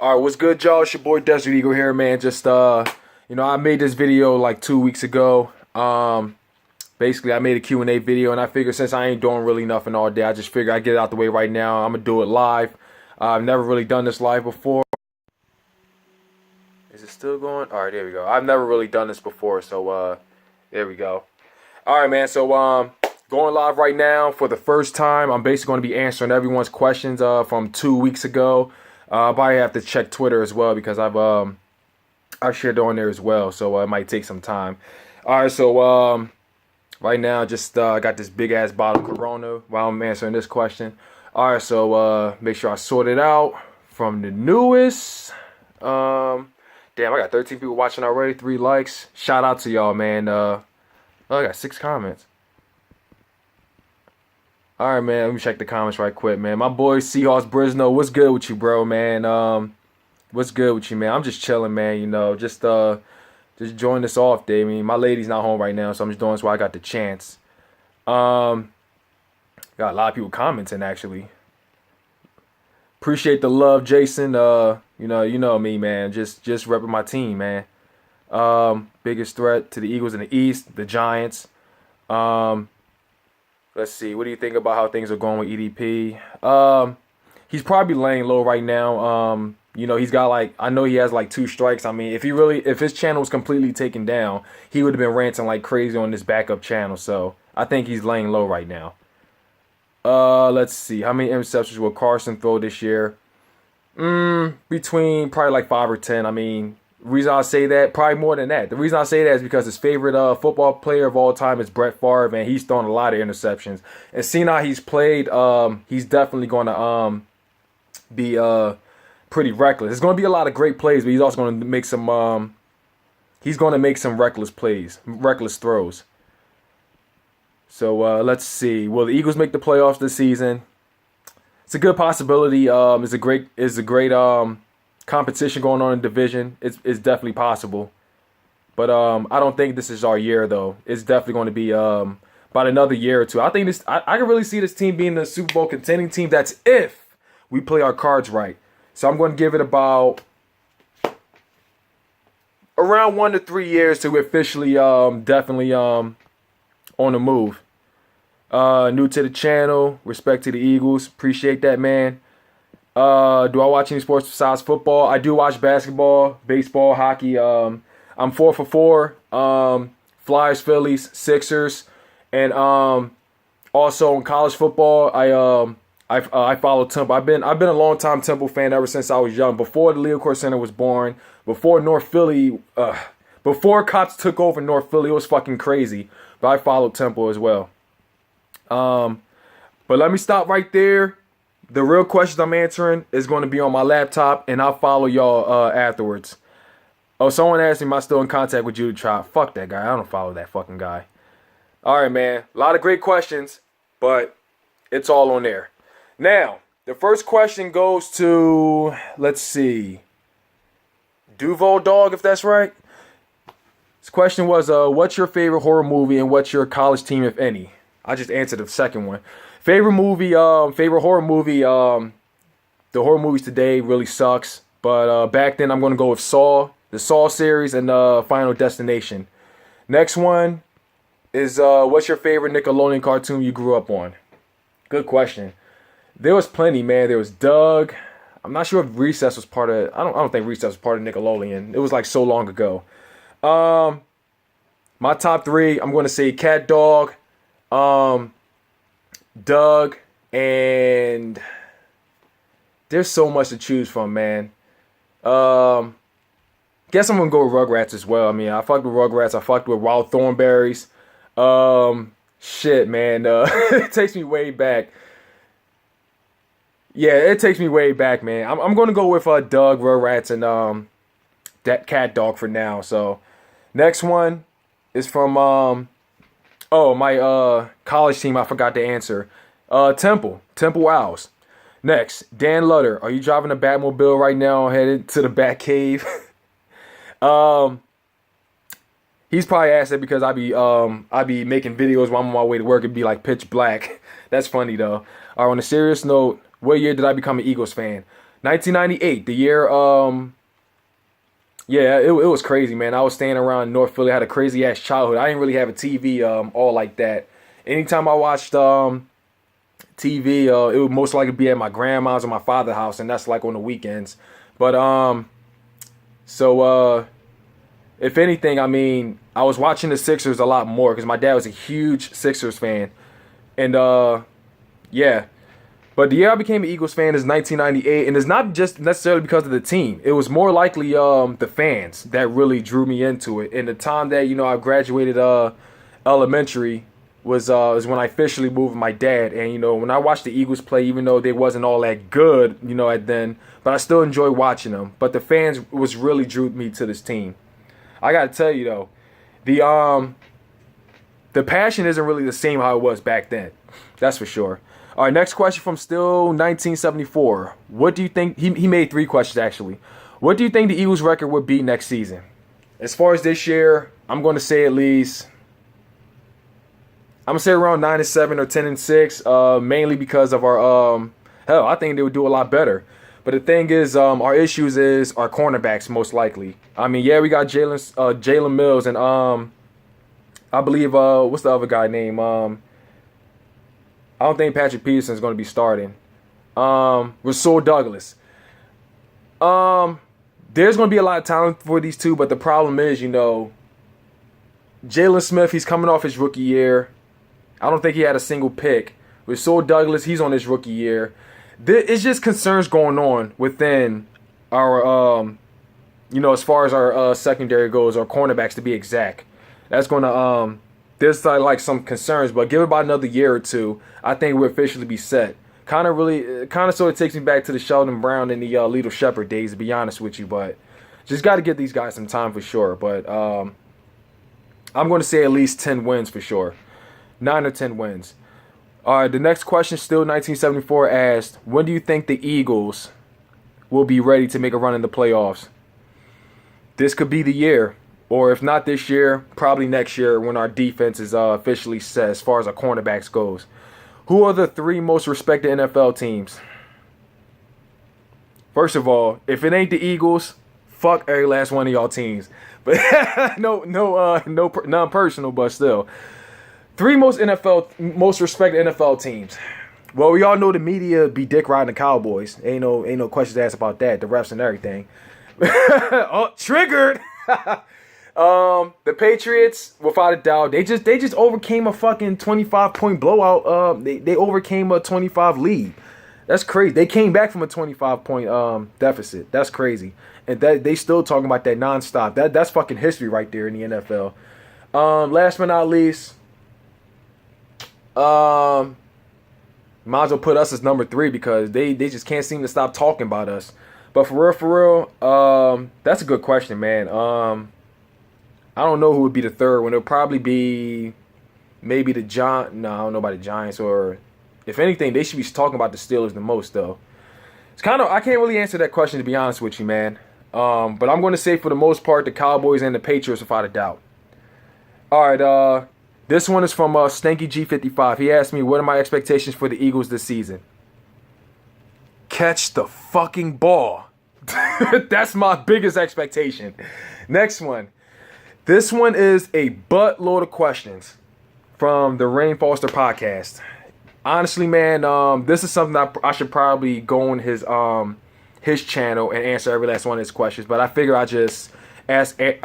All right, what's good, y'all? It's your boy Desert Eagle here, man. Just I made this video like 2 weeks ago. Basically, I made a Q&A video, and I figured since I ain't doing really nothing all day, I just figured I'd get it out the way right now. I'm gonna do it live. I've never really done this live before. Is it still going? All right, there we go. I've never really done this before, so there we go. All right, man. So going live right now for the first time. I'm basically going to be answering everyone's questions from 2 weeks ago. I probably have to check Twitter as well because I've shared on there as well, so it might take some time. All right, so right now just got this big ass bottle of Corona while I'm answering this question. All right, so make sure I sort it out from the newest. Damn, I got 13 people watching already, 3 likes. Shout out to y'all, man. I got 6 comments. All right, man. Let me check the comments right quick, man. My boy Seahawks Brisno, what's good with you, bro, man? What's good with you, man? I'm just chilling, man. You know, just join this off day. I mean, my lady's not home right now, so I'm just doing this while I got the chance. Got a lot of people commenting actually. Appreciate the love, Jason. You know me, man. Just repping my team, man. Biggest threat to the Eagles in the East, the Giants. Let's see. What do you think about how things are going with EDP? He's probably laying low right now. He's got I know he has 2 strikes. I mean, if his channel was completely taken down, he would have been ranting like crazy on this backup channel. So I think he's laying low right now. Let's see. How many interceptions will Carson throw this year? Between probably 5 or 10. I mean, the reason I say that, probably more than that. The reason I say that is because his favorite football player of all time is Brett Favre, and he's thrown a lot of interceptions. And seeing how he's played, he's definitely going to be pretty reckless. There's going to be a lot of great plays, but he's also going to make some reckless plays, reckless throws. So let's see. Will the Eagles make the playoffs this season? It's a good possibility. It's a great competition going on in the division. It's definitely possible, but I don't think this is our year though. It's definitely going to be about another year or two. I think this. I can really see this team being the Super Bowl contending team. That's if we play our cards right. So I'm going to give it about around 1 to 3 years to officially definitely on the move. New to the channel, respect to the Eagles. Appreciate that, man. Do I watch any sports besides football? I do watch basketball, baseball, hockey. I'm 4 for 4. Flyers, Phillies, Sixers, and also in college football, I follow Temple. I've been a long time Temple fan ever since I was young. Before the Leocore Center was born, before North Philly, before cops took over North Philly, it was fucking crazy. But I followed Temple as well. But let me stop right there. The real questions I'm answering is going to be on my laptop, and I'll follow y'all afterwards. Oh, someone asked me, am I still in contact with Judah Tribe? Fuck that guy. I don't follow that fucking guy. All right, man. A lot of great questions, but it's all on there. Now, the first question goes to, let's see, Duval Dog, if that's right. This question was, what's your favorite horror movie and what's your college team, if any? I just answered the second one. Favorite horror movie, the horror movies today really sucks. But back then I'm going to go with Saw, the Saw series, and Final Destination. Next one is, what's your favorite Nickelodeon cartoon you grew up on? Good question. There was plenty, man. There was Doug. I'm not sure if Recess was part of, I don't think Recess was part of Nickelodeon. It was so long ago. My top 3, I'm going to say Cat Dog, Doug, and there's so much to choose from, man. Guess I'm gonna go with Rugrats as well. I mean, I fucked with Rugrats. I fucked with Wild Thornberries. Shit, man. It takes me way back. Yeah, it takes me way back, man. I'm gonna go with Doug, Rugrats, and that Cat Dog for now. So, next one is from my college team. I forgot to answer. Temple Owls. Next, Dan Lutter. Are you driving a Batmobile right now, headed to the Batcave? He's probably asked that because I be making videos while I'm on my way to work. It'd be pitch black. That's funny though. All right, on a serious note, what year did I become an Eagles fan? 1998, the year. Yeah, it was crazy, man. I was staying around North Philly. I had a crazy ass childhood. I didn't really have a TV all like that. Anytime I watched TV, it would most likely be at my grandma's or my father's house, and that's like on the weekends. But if anything, I mean, I was watching the Sixers a lot more because my dad was a huge Sixers fan, and yeah. But the year I became an Eagles fan is 1998, and it's not just necessarily because of the team. It was more likely the fans that really drew me into it. And the time that I graduated elementary was when I officially moved with my dad. And when I watched the Eagles play, even though they wasn't all that good, at then, but I still enjoy watching them. But the fans was really drew me to this team. I gotta tell you though, the passion isn't really the same how it was back then. That's for sure. All right, next question from still 1974. What do you think? He made 3 questions actually. What do you think the Eagles record would be next season? As far as this year, I'm going to say at least. I'm gonna say around 9-7 or 10-6. Mainly because of our hell, I think they would do a lot better. But the thing is, our issues is our cornerbacks most likely. I mean, yeah, we got Jalen Mills and I believe what's the other guy name? I don't think Patrick Peterson is going to be starting. Rasul Douglas. There's going to be a lot of talent for these two, but the problem is, Jalen Smith, he's coming off his rookie year. I don't think he had a single pick. Rasul Douglas, he's on his rookie year. It's just concerns going on within our, as far as our secondary goes, our cornerbacks to be exact. That's going to, there's like some concerns, but give it about another year or two, I think we'll officially be set. Kind of sort of takes me back to the Sheldon Brown and the Lethal Shepard days, to be honest with you, but just got to give these guys some time for sure. But I'm going to say at least 10 wins for sure. 9 or 10 wins. All right, the next question, still 1974, asked, when do you think the Eagles will be ready to make a run in the playoffs? This could be the year. Or if not this year, probably next year when our defense is officially set as far as our cornerbacks goes. Who are the 3 most respected NFL teams? First of all, if it ain't the Eagles, fuck every last one of y'all teams. But none personal, but still. 3 most respected NFL teams. Well, we all know the media be dick riding the Cowboys. Ain't no questions asked about that. The refs and everything. Oh, triggered. The Patriots, without a doubt, they just overcame a fucking 25-point blowout. They overcame a 25 lead. That's crazy. They came back from a 25-point deficit. That's crazy. And that they still talking about that nonstop. That's fucking history right there in the NFL. Last but not least, might as well put us as number 3 because they just can't seem to stop talking about us. But for real, that's a good question, man. I don't know who would be the 3rd one. It'll probably be maybe the Giants. No, I don't know about the Giants. Or if anything, they should be talking about the Steelers the most, though. It's kind of, I can't really answer that question, to be honest with you, man. But I'm going to say for the most part, the Cowboys and the Patriots, without a doubt. All right, this one is from Stanky G55. He asked me, what are my expectations for the Eagles this season? Catch the fucking ball. That's my biggest expectation. Next one. This one is a buttload of questions from the Rain Foster podcast. Honestly, man, this is something I should probably go on his channel and answer every last one of his questions. But I figure I just answer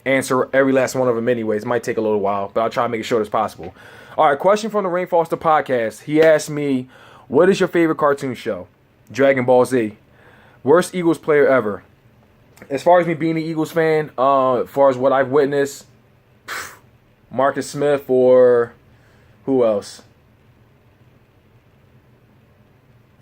every last one of them anyways. It might take a little while, but I'll try to make it short as possible. All right, question from the Rain Foster podcast. He asked me, what is your favorite cartoon show? Dragon Ball Z. Worst Eagles player ever. As far as me being an Eagles fan, as far as what I've witnessed, Marcus Smith or who else?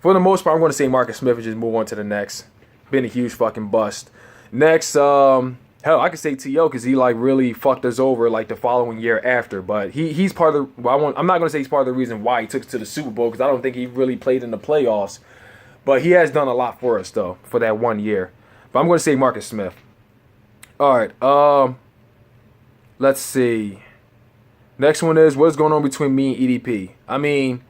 For the most part, I'm going to say Marcus Smith and just move on to the next. Been a huge fucking bust. Next, hell, I could say T.O. because he like really fucked us over like the following year after. But he's part of the. Well, I'm not going to say he's part of the reason why he took us to the Super Bowl because I don't think he really played in the playoffs. But he has done a lot for us though for that 1 year. But I'm going to say Marcus Smith. All right. Let's see. Next one is, what's going on between me and EDP? I mean,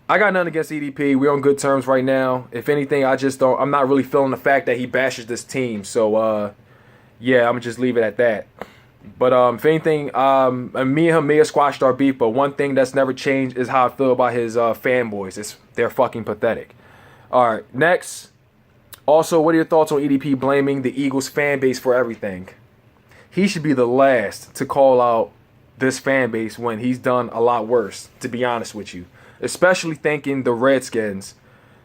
I got nothing against EDP. We're on good terms right now. If anything, I just don't. I'm not really feeling the fact that he bashes this team. So yeah, I'm gonna just leave it at that. But if anything, me and him may have squashed our beef. But one thing that's never changed is how I feel about his fanboys. They're fucking pathetic. All right, next. Also, what are your thoughts on EDP blaming the Eagles fan base for everything? He should be the last to call out this fan base when he's done a lot worse, to be honest with you. Especially thanking the Redskins.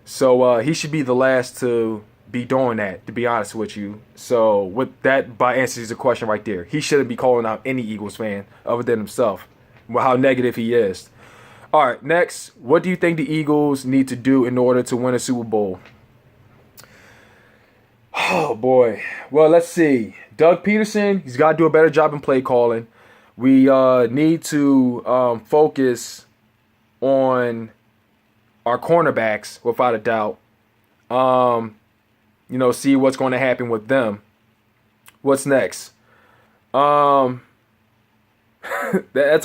So he should be the last to be doing that, to be honest with you. So with that, by answers the question right there. He shouldn't be calling out any Eagles fan other than himself. How negative he is. All right, next. What do you think the Eagles need to do in order to win a Super Bowl? Oh, boy. Well, let's see. Doug Peterson, he's got to do a better job in play calling. We need to focus on our cornerbacks, without a doubt. See what's going to happen with them. What's next? That's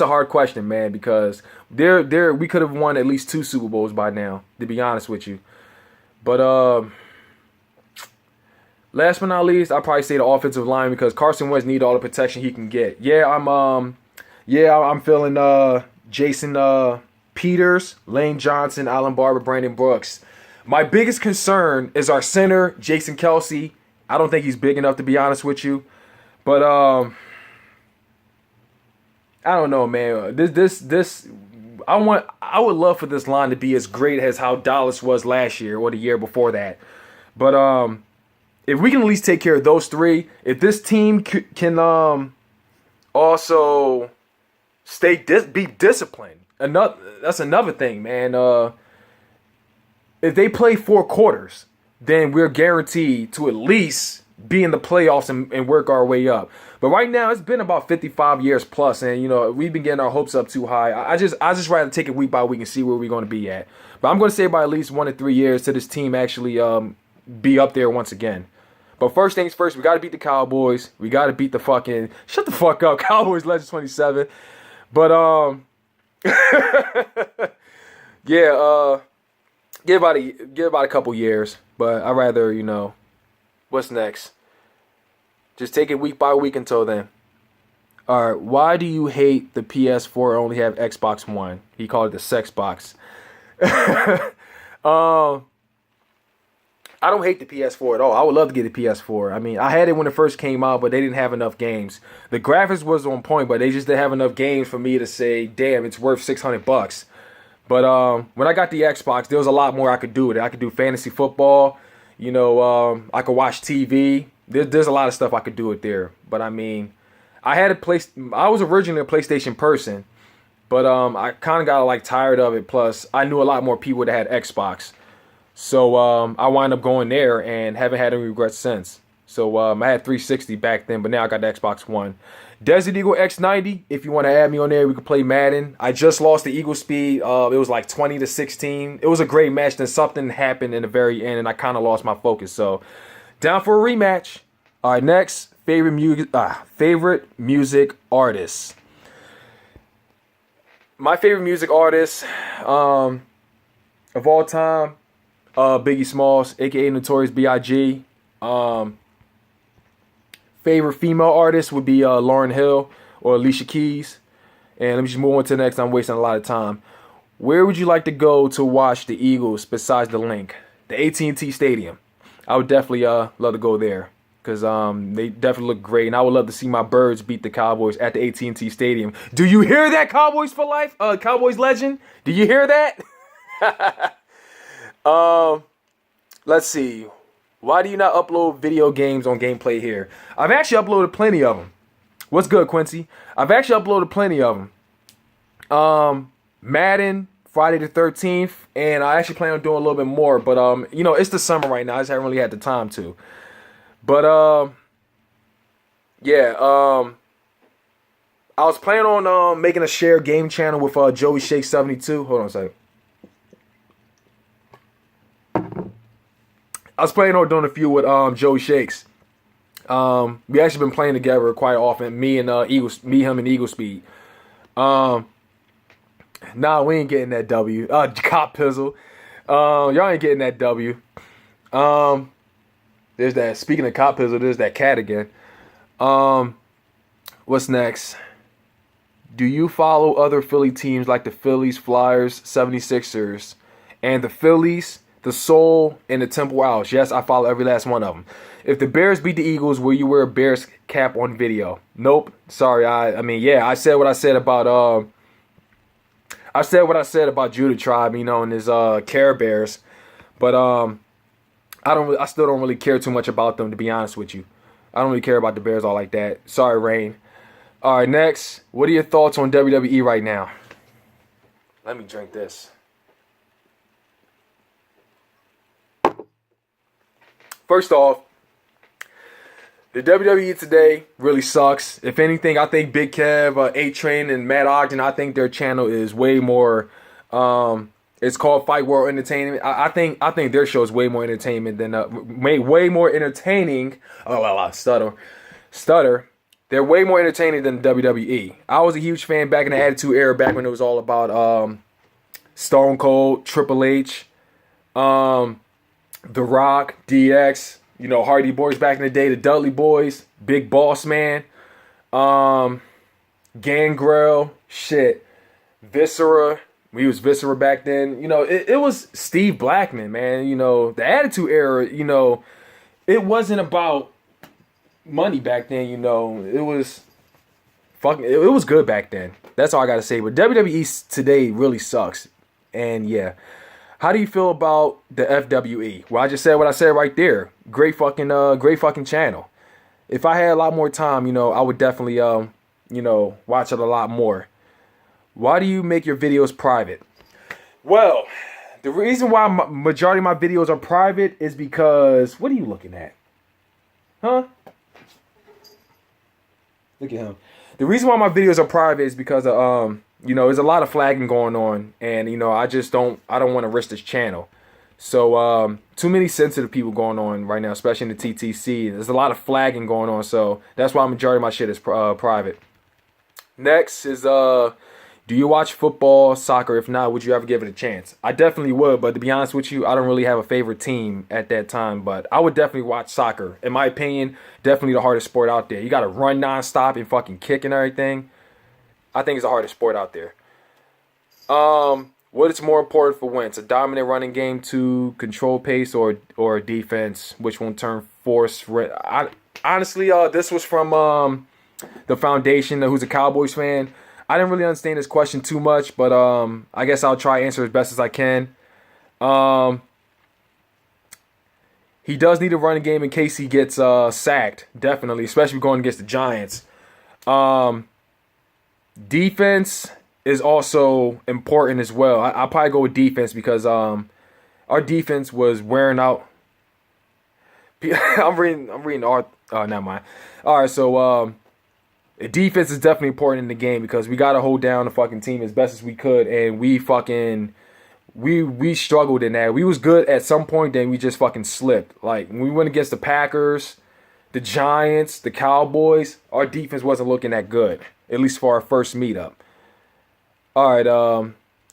a hard question, man, because we could have won at least 2 Super Bowls by now, to be honest with you. But last but not least, I'll probably say the offensive line, because Carson Wentz needs all the protection he can get. I'm feeling Jason Peters, Lane Johnson, Alan Barber, Brandon Brooks. My biggest concern is our center, Jason Kelce. I don't think he's big enough, to be honest with you. But I don't know, man. I would love for this line to be as great as how Dallas was last year or the year before that. But if we can at least take care of those 3, if this team can also be disciplined, that's another thing, man. If they play 4 quarters, then we're guaranteed to at least be in the playoffs and work our way up. But right now, it's been about 55 years plus, and we've been getting our hopes up too high. I just rather take it week by week and see where we're going to be at. But I'm going to say by at least 1 to 3 years to this team actually be up there once again. But first things first, we got to beat the Cowboys. We got to beat the fucking shut the fuck up, Cowboys Legends 27. But yeah, give about a couple years. But I'd rather what's next. Just take it week by week until then. All right, why do you hate the PS4 only have Xbox One? He called it the sex box. I don't hate the PS4 at all. I would love to get a PS4. I mean, I had it when it first came out, but they didn't have enough games. The graphics was on point, but they just didn't have enough games for me to say, damn, it's worth $600. But when I got the Xbox, there was a lot more I could do with it. I could do fantasy football. I could watch TV. There's a lot of stuff I could do it there. But I mean, I was originally a PlayStation person, but I kind of got tired of it. Plus, I knew a lot more people that had Xbox. So I wind up going there and haven't had any regrets since. So I had 360 back then, but now I got the Xbox One. Desert Eagle X90, if you want to add me on there, we can play Madden. I just lost the Eagle speed. It was 20-16. It was a great match. Then something happened in the very end, and I kind of lost my focus. So down for a rematch. All right, next, favorite music artist. My favorite music artist of all time, Biggie Smalls, aka Notorious B.I.G. Favorite female artist would be Lauryn Hill or Alicia Keys. And let me just move on to the next. I'm wasting a lot of time. Where would you like to go to watch the Eagles besides the link? The AT&T Stadium. I would definitely love to go there because they definitely look great. And I would love to see my Birds beat the Cowboys at the AT&T Stadium. Do you hear that, Cowboys for life? Cowboys legend? Do you hear that? Let's see. Why do you not upload video games on Gameplay here? I've actually uploaded plenty of them. What's good, Quincy? I've actually uploaded plenty of them. Madden, Friday the 13th, and I actually plan on doing a little bit more. But it's the summer right now. I just haven't really had the time to. But yeah. I was planning on making a shared game channel with Joey Shake 72. Hold on a second. I was planning on doing a few with Joey Shakes. We actually been playing together quite often. Me and him and Eagle Speed. Nah, we ain't getting that W. Cop Pizzle. Y'all ain't getting that W. There's that. Speaking of Cop Pizzle, there's that cat again. What's next? Do you follow other Philly teams like the Phillies, Flyers, 76ers, and the Phillies, the Soul, and the Temple Owls? Yes, I follow every last one of them. If the Bears beat the Eagles, will you wear a Bears cap on video? Nope. Sorry. I mean, yeah, I said what I said about Judah Tribe, you know, and his Care Bears, but I still don't really care too much about them, to be honest with you. I don't really care about the Bears all like that. Sorry, Rain. All right, next. What are your thoughts on WWE right now? Let me drink this. First off, the WWE today really sucks. If anything, I think Big Kev, A-Train, and Matt Ogden, I think their channel is way more. It's called Fight World Entertainment. I think their show is way more entertainment than way more entertaining. Stutter. They're way more entertaining than WWE. I was a huge fan back in the Attitude Era, back when it was all about Stone Cold, Triple H, The Rock, DX, you know, Hardy Boys back in the day, the Dudley Boys, Big Boss Man, Gangrel, shit, Viscera. We was Viscera back then. You know, it was Steve Blackman, man. You know, the Attitude Era, you know, it wasn't about money back then, you know. It was good back then. That's all I gotta say. But WWE today really sucks. And yeah. How do you feel about the FWE? Well, I just said what I said right there. Great fucking channel. If I had a lot more time, you know, I would definitely you know, watch it a lot more. Why do you make your videos private? Well, the reason why majority of my videos are private is because, what are you looking at? Huh? Look at him. The reason why my videos are private is because of, you know, there's a lot of flagging going on, and you know, I don't want to risk this channel. So too many sensitive people going on right now, especially in the TTC. There's a lot of flagging going on, so that's why majority of my shit is private. Next is do you watch football, soccer? If not, would you ever give it a chance? I definitely would, but to be honest with you, I don't really have a favorite team at that time, but I would definitely watch soccer. In my opinion, definitely the hardest sport out there. You got to run nonstop and fucking kick and everything. I think it's the hardest sport out there. What is more important for Wentz? A dominant running game to control pace or defense, which will turn force? Honestly, this was from the Foundation, who's a Cowboys fan. I didn't really understand this question too much, but I guess I'll try to answer as best as I can. He does need a running game in case he gets sacked, definitely, especially going against the Giants. Defense is also important as well. I'll probably go with defense because our defense was wearing out. I'm reading our. Never mind. All right, so defense is definitely important in the game because we got to hold down the fucking team as best as we could, and we struggled in that. We was good at some point, then we just fucking slipped. Like when we went against the Packers, the Giants, the Cowboys, our defense wasn't looking that good, at least for our first meetup. All right,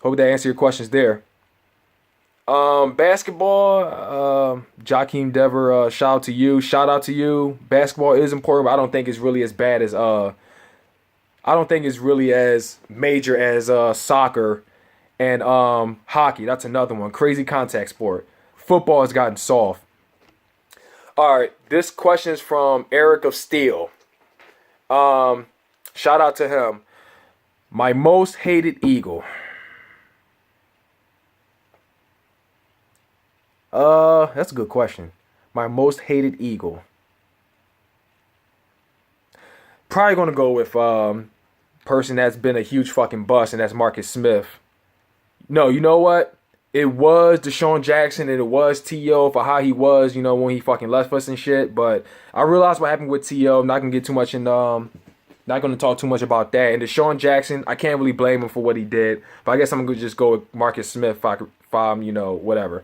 hope that answered your questions there. Basketball, Joakim Dever, shout out to you. Basketball is important, but I don't think it's really as bad as I don't think it's really as major as soccer and hockey. That's another one. Crazy contact sport. Football has gotten soft. All right, this question is from Eric of Steel. Shout out to him. My most hated Eagle. That's a good question. My most hated Eagle. Probably gonna go with person that's been a huge fucking bust, and that's Marcus Smith. No, you know what? It was Deshaun Jackson and it was T.O. for how he was, you know, when he fucking left us and shit. But I realized what happened with T.O. I'm not gonna get too much in not gonna talk too much about that. And Deshaun Jackson, I can't really blame him for what he did. But I guess I'm gonna just go with Marcus Smith if I'm, you know, whatever.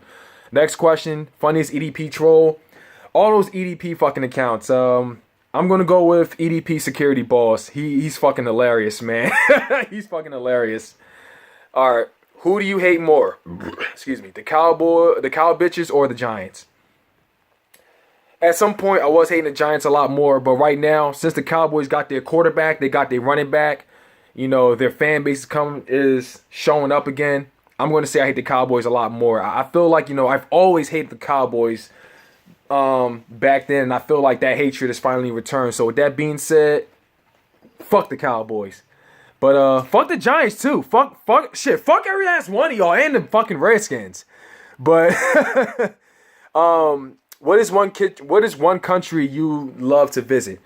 Next question, funniest EDP troll. All those EDP fucking accounts. I'm gonna go with EDP Security Boss. He's fucking hilarious, man. He's fucking hilarious. All right. Who do you hate more? Excuse me. The Cow bitches, or the Giants? At some point, I was hating the Giants a lot more, but right now, since the Cowboys got their quarterback, they got their running back, their fan base is showing up again. I'm going to say I hate the Cowboys a lot more. I feel like, I've always hated the Cowboys back then, and I feel like that hatred has finally returned. So with that being said, fuck the Cowboys. But fuck the Giants too. Fuck every last one of y'all and the fucking Redskins. But what is one country you love to visit?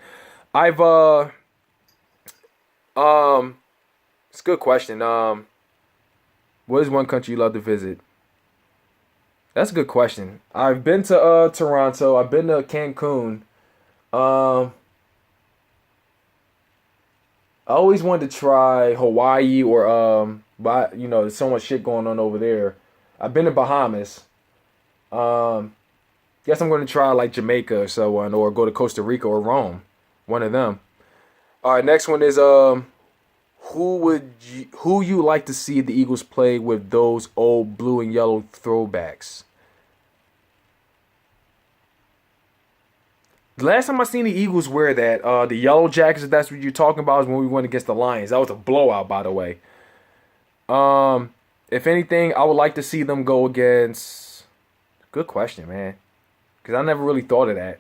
It's a good question. What is one country you love to visit? That's a good question. I've been to Toronto. I've been to Cancun. I always wanted to try Hawaii but there's so much shit going on over there. I've been to Bahamas. Guess I'm going to try like Jamaica or so on, or go to Costa Rica or Rome. One of them. All right, next one is who you like to see the Eagles play with those old blue and yellow throwbacks? The last time I seen the Eagles wear that, the yellow jackets, if that's what you're talking about, is when we went against the Lions. That was a blowout, by the way. If anything, I would like to see them go against. Good question, man. Because I never really thought of that.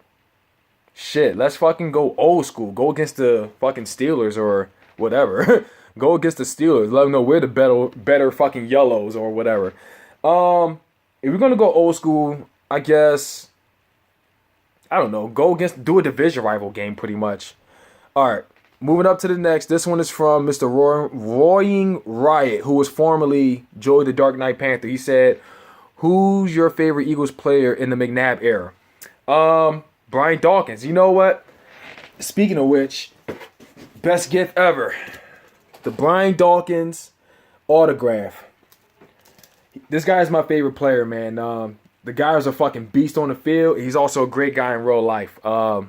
Shit, let's fucking go old school. Go against the fucking Steelers or whatever. Go against the Steelers. Let them know we're the better fucking yellows or whatever. If we're gonna go old school, I guess. I don't know. Do a division rival game, pretty much. All right, moving up to the next. This one is from Mr. Roaring Riot, who was formerly Joey the Dark Knight Panther. He said, "Who's your favorite Eagles player in the McNabb era?" Brian Dawkins. You know what? Speaking of which, best gift ever. The Brian Dawkins autograph. This guy is my favorite player, man. The guy is a fucking beast on the field. He's also a great guy in real life. Okay.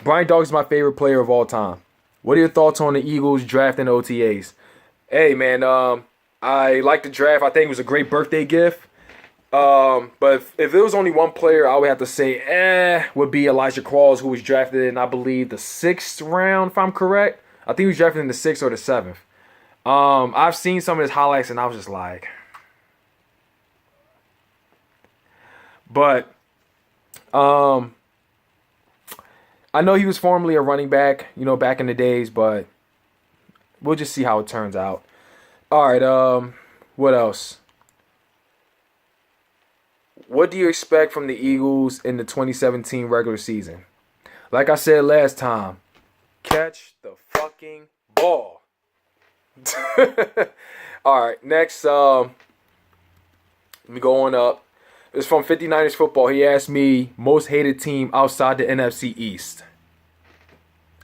Brian Dawkins is my favorite player of all time. What are your thoughts on the Eagles drafting OTAs? Hey, man, I like the draft. I think it was a great birthday gift. But if there was only one player, I would have to say, would be Elijah Qualls, who was drafted in, I believe, the 6th round, if I'm correct. I think he was drafted in the 6th or the 7th. I've seen some of his highlights, and I was just like... But, I know he was formerly a running back, back in the days, but we'll just see how it turns out. All right, what else? What do you expect from the Eagles in the 2017 regular season? Like I said last time, catch the fucking ball. All right, next, let me go on up. It's from 59ers Football. He asked me most hated team outside the NFC East.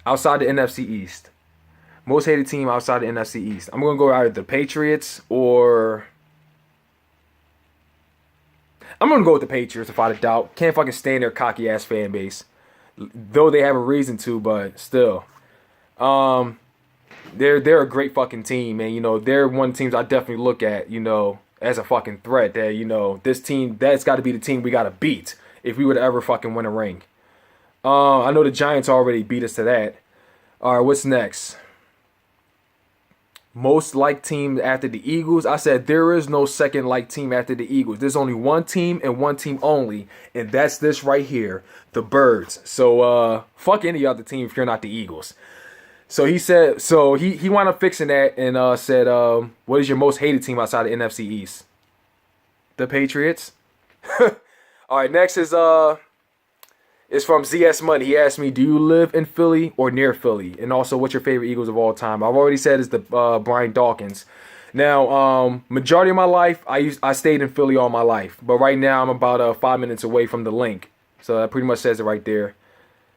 Outside the NFC East. Most hated team outside the NFC East. I'm going to go either the Patriots or... I'm going to go with the Patriots without a doubt. Can't fucking stand their cocky-ass fan base. Though they have a reason to, but still. They're a great fucking team, and, they're one of the teams I definitely look at, as a fucking threat that, this team, that's got to be the team we got to beat if we would ever fucking win a ring. I know the Giants already beat us to that. All right, what's next? Most liked team after the Eagles. I said there is no second liked team after the Eagles. There's only one team and one team only, and that's this right here, the Birds. So fuck any other team if you're not the Eagles. So he said, he wound up fixing that and said, what is your most hated team outside the NFC East? The Patriots. All right, next is it's from ZS Money. He asked me, do you live in Philly or near Philly? And also, what's your favorite Eagles of all time? I've already said it's the Brian Dawkins. Now, majority of my life, I stayed in Philly all my life. But right now, I'm about 5 minutes away from the link. So that pretty much says it right there.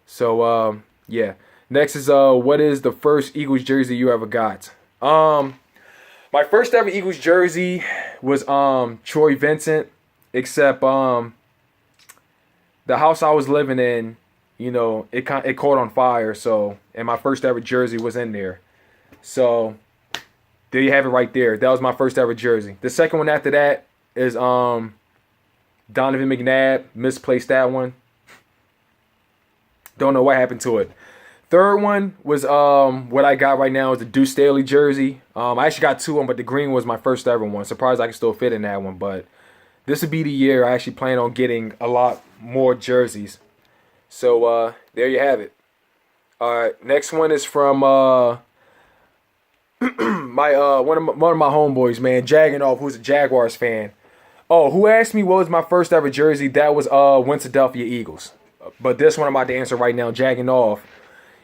So, yeah. Next is, what is the first Eagles jersey you ever got? My first ever Eagles jersey was Troy Vincent, except the house I was living in, it caught on fire. So, and my first ever jersey was in there. So, There you have it right there. That was my first ever jersey. The second one after that is Donovan McNabb. Misplaced that one. Don't know what happened to it. Third one was what I got right now is the Deuce Staley jersey. I actually got two of them, but the green was my first ever one. Surprised I can still fit in that one, but this would be the year I actually plan on getting a lot more jerseys. So there you have it. All right, next one is from my one of my homeboys, man, jagging off, who's a Jaguars fan. Oh, who asked me what was my first ever jersey? That was Philadelphia Eagles. But this one I'm about to answer right now, jagging off.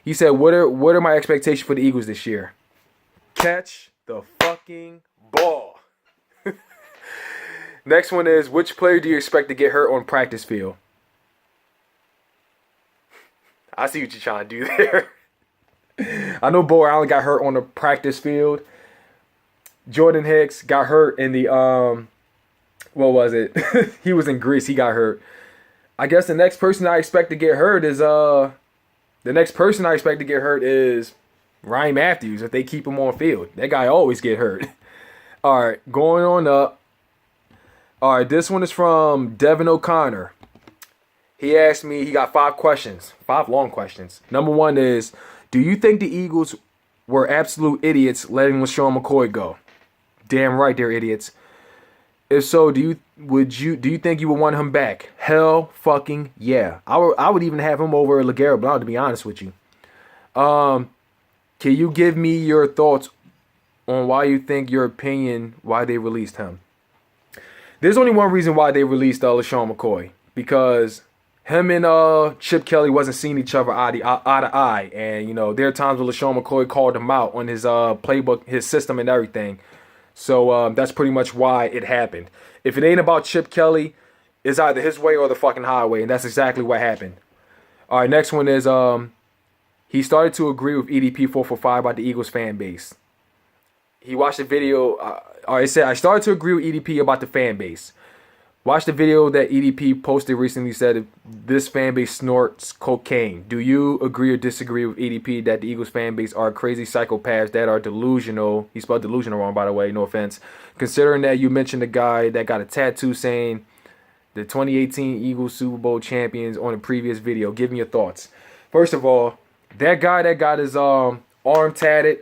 He said, what are my expectations for the Eagles this year? Catch the fucking ball. Next one is, which player do you expect to get hurt on practice field? I see what you're trying to do there. I know Bo Allen got hurt on the practice field. Jordan Hicks got hurt in the, what was it? He was in Greece. He got hurt. I guess the next person I expect to get hurt is, Ryan Matthews if they keep him on field. That guy always get hurt. All right, going on up. All right, this one is from Devin O'Connor. He asked me, he got 5 questions, 5 long questions. Number 1 is, do you think the Eagles were absolute idiots letting LeSean McCoy go? Damn right they're idiots. If so, do you think you would want him back? Hell fucking yeah. I would even have him over LeGarrette Blount, to be honest with you. Can you give me your thoughts on why you think your opinion why they released him? There's only one reason why they released LeSean McCoy, because him and Chip Kelly wasn't seeing each other eye to eye, and you know there are times where LeSean McCoy called him out on his playbook, his system, and everything. So that's pretty much why it happened. If it ain't about Chip Kelly, it's either his way or the fucking highway, and that's exactly what happened. All right, next one is he started to agree with EDP 445 about the Eagles fan base. He watched the video. It said, I started to agree with EDP about the fan base. Watch the video that EDP posted recently, said this fan base snorts cocaine. Do you agree or disagree with EDP that the Eagles fan base are crazy psychopaths that are delusional? He spelled delusional wrong, by the way, no offense. Considering that you mentioned the guy that got a tattoo saying the 2018 Eagles Super Bowl champions on a previous video. Give me your thoughts. First of all, that guy that got his arm tatted,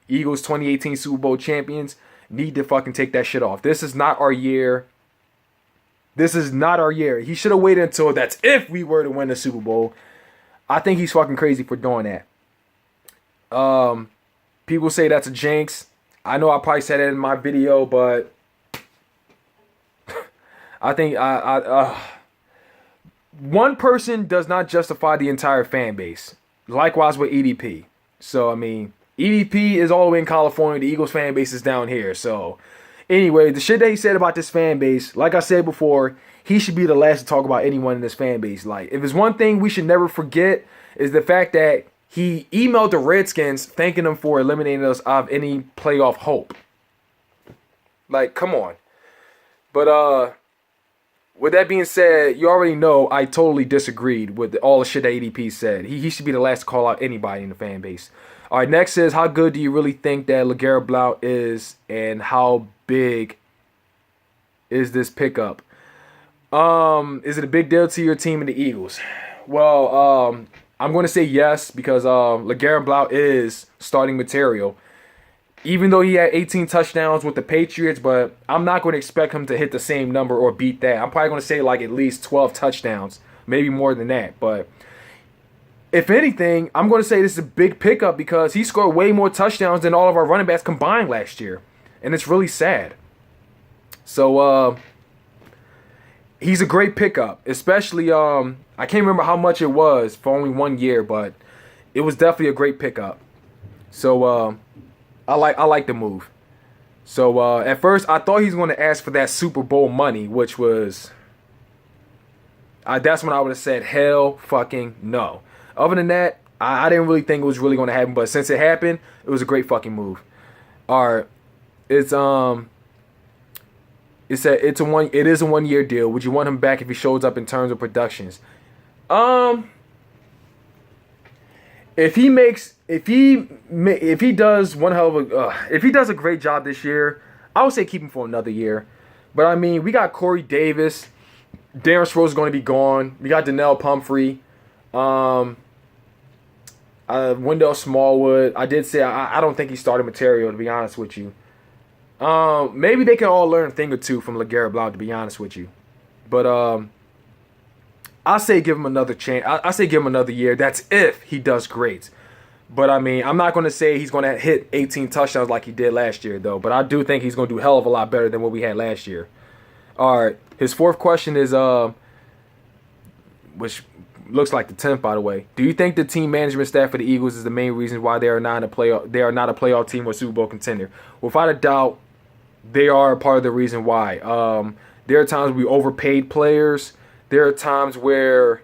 Eagles 2018 Super Bowl champions, need to fucking take that shit off. This is not our year. This is not our year. He should have waited until that's if we were to win the Super Bowl. I think he's fucking crazy for doing that. People say that's a jinx. I know I probably said it in my video, but I think one person does not justify the entire fan base. Likewise with EDP. So, I mean, EDP is all the way in California. The Eagles fan base is down here. So, anyway, the shit that he said about this fan base, like I said before, he should be the last to talk about anyone in this fan base. Like, if there's one thing we should never forget is the fact that he emailed the Redskins thanking them for eliminating us out of any playoff hope. Like, come on. But, with that being said, you already know I totally disagreed with all the shit that ADP said. He should be the last to call out anybody in the fan base. All right, next is, how good do you really think that LeGarrette Blount is, and how big is this pickup? Is it a big deal to your team and the Eagles? Well, I'm going to say yes, because LeGarrette Blount is starting material. Even though he had 18 touchdowns with the Patriots, but I'm not going to expect him to hit the same number or beat that. I'm probably going to say like at least 12 touchdowns, maybe more than that. But if anything, I'm going to say this is a big pickup because he scored way more touchdowns than all of our running backs combined last year. And it's really sad. So, he's a great pickup, especially, I can't remember how much it was for only 1 year, but it was definitely a great pickup. So, I like the move. So, at first, I thought he was going to ask for that Super Bowl money, which was, that's when I would have said, hell fucking no. Other than that, I didn't really think it was really going to happen, but since it happened, it was a great fucking move. All right, it is a 1 year deal. Would you want him back if he shows up in terms of productions? if he does one hell of a if he does a great job this year, I would say keep him for another year. But I mean, we got Corey Davis, Darren Sproles is going to be gone. We got Donnell Pumphrey, Wendell Smallwood. I did say I don't think he started material, to be honest with you. Maybe they can all learn a thing or two from LeGarrette Blount, to be honest with you. But I say give him another chance. I say give him another year. That's if he does great. But I mean, I'm not going to say he's going to hit 18 touchdowns like he did last year, though. But I do think he's going to do a hell of a lot better than what we had last year. All right. His fourth question is, which looks like the 10th, by the way. Do you think the team management staff for the Eagles is the main reason why they are not a playoff team or Super Bowl contender? Without a doubt, they are part of the reason why. There are times we overpaid players. There are times where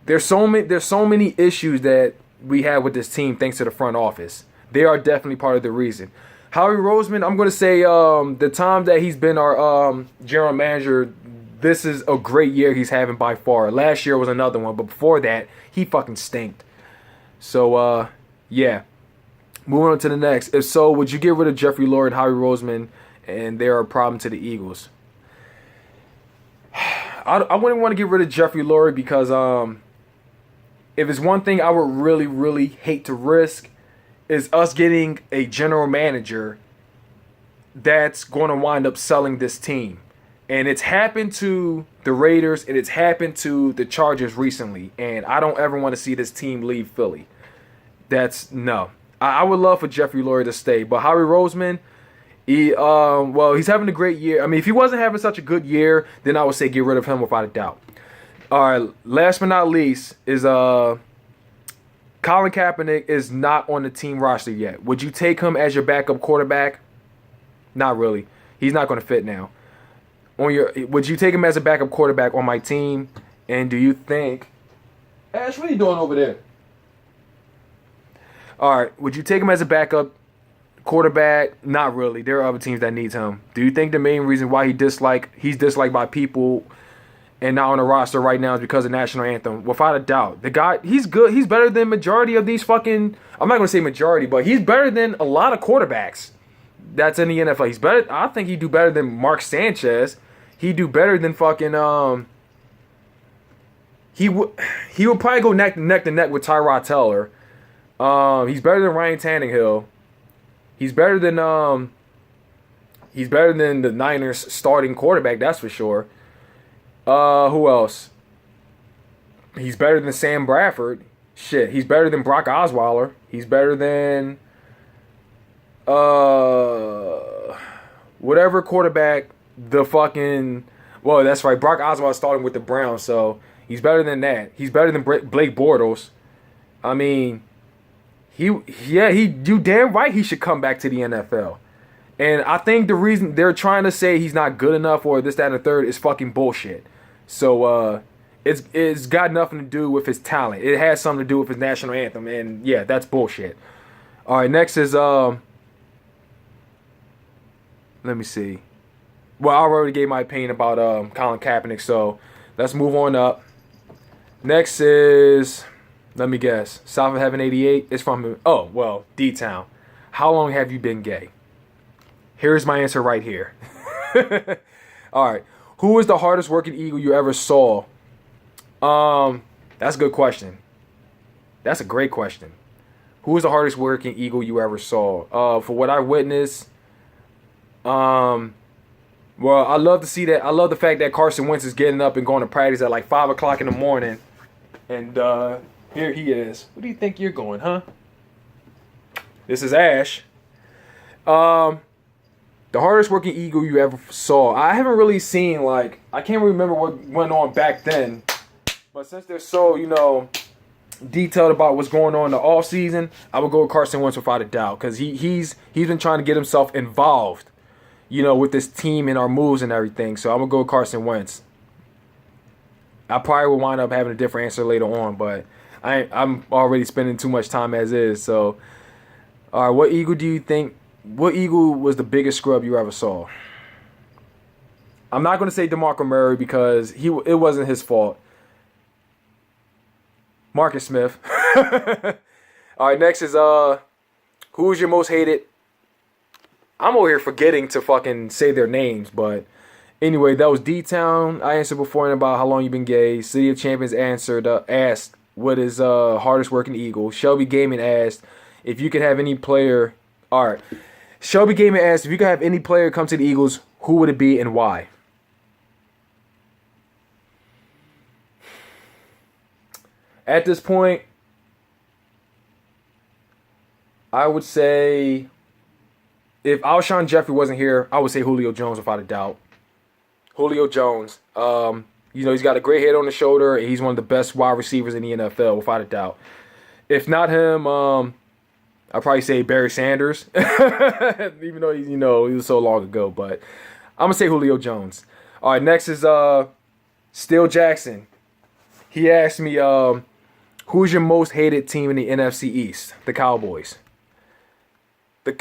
there's so many issues that we have with this team thanks to the front office. They are definitely part of the reason. Howie Roseman, I'm going to say the time that he's been our general manager, this is a great year he's having by far. Last year was another one, but before that, he fucking stinked. So, yeah. Moving on to the next. If so, would you get rid of Jeffrey Lurie and Howie Roseman and they're a problem to the Eagles? I wouldn't want to get rid of Jeffrey Lurie because if it's one thing I would really, really hate to risk is us getting a general manager that's going to wind up selling this team. And it's happened to the Raiders and it's happened to the Chargers recently. And I don't ever want to see this team leave Philly. No. I would love for Jeffrey Lurie to stay. But Howie Roseman, he's having a great year. I mean, if he wasn't having such a good year, then I would say get rid of him without a doubt. All right, last but not least is Colin Kaepernick is not on the team roster yet. Would you take him as your backup quarterback? Not really. He's not going to fit now. Would you take him as a backup quarterback on my team? And do you think Ash, what are you doing over there? All right, would you take him as a backup quarterback? Not really. There are other teams that need him. Do you think the main reason why he's disliked by people and not on the roster right now is because of national anthem? Without a doubt. The guy, he's good. He's better than majority of these fucking, I'm not going to say majority, but he's better than a lot of quarterbacks that's in the NFL. He's better. I think he'd do better than Mark Sanchez. He'd do better than fucking, he would probably go neck to neck with Tyrod Taylor. He's better than Ryan Tannehill. He's better than the Niners starting quarterback, that's for sure. Who else? He's better than Sam Bradford. Shit, he's better than Brock Osweiler. He's better than whatever quarterback the fucking, well, that's right. Brock Osweiler starting with the Browns, so he's better than that. He's better than Blake Bortles. I mean, you damn right he should come back to the NFL. And I think the reason they're trying to say he's not good enough or this, that, and the third is fucking bullshit. So it's got nothing to do with his talent. It has something to do with his national anthem, and yeah, that's bullshit. All right, next is let me see. Well, I already gave my opinion about Colin Kaepernick, so let's move on up. Next is, let me guess, South of Heaven 88. It's from, D-Town. How long have you been gay? Here's my answer right here. All right. Who is the hardest working Eagle you ever saw? That's a good question. That's a great question. Who is the hardest working Eagle you ever saw? For what I witnessed, well, I love to see that. I love the fact that Carson Wentz is getting up and going to practice at like 5 o'clock in the morning. And here he is. Where do you think you're going, huh? This is Ash. The hardest working Eagle you ever saw. I haven't really seen, like, I can't remember what went on back then. But since they're so, detailed about what's going on in the offseason, I would go with Carson Wentz without a doubt. Because he's been trying to get himself involved, with this team and our moves and everything. So I'm going to go with Carson Wentz. I probably will wind up having a different answer later on, but I'm already spending too much time as is. So, all right, what Eagle was the biggest scrub you ever saw? I'm not going to say DeMarco Murray because it wasn't his fault. Marcus Smith. All right, next is who's your most hated? I'm over here forgetting to fucking say their names, but anyway, that was D-Town. I answered before about how long you've been gay. City of Champions asked what is hardest working Eagle. Shelby Gaming asked if you could have any player. All right, Shelby Gaming asked if you could have any player come to the Eagles, who would it be and why? At this point, I would say if Alshon Jeffrey wasn't here, I would say Julio Jones without a doubt. Julio Jones. He's got a great head on the shoulder. He's one of the best wide receivers in the NFL without a doubt. If not him, I'd probably say Barry Sanders, even though he was so long ago. But I'm gonna say Julio Jones. All right, next is Still Jackson. He asked me, who's your most hated team in the NFC East? The Cowboys.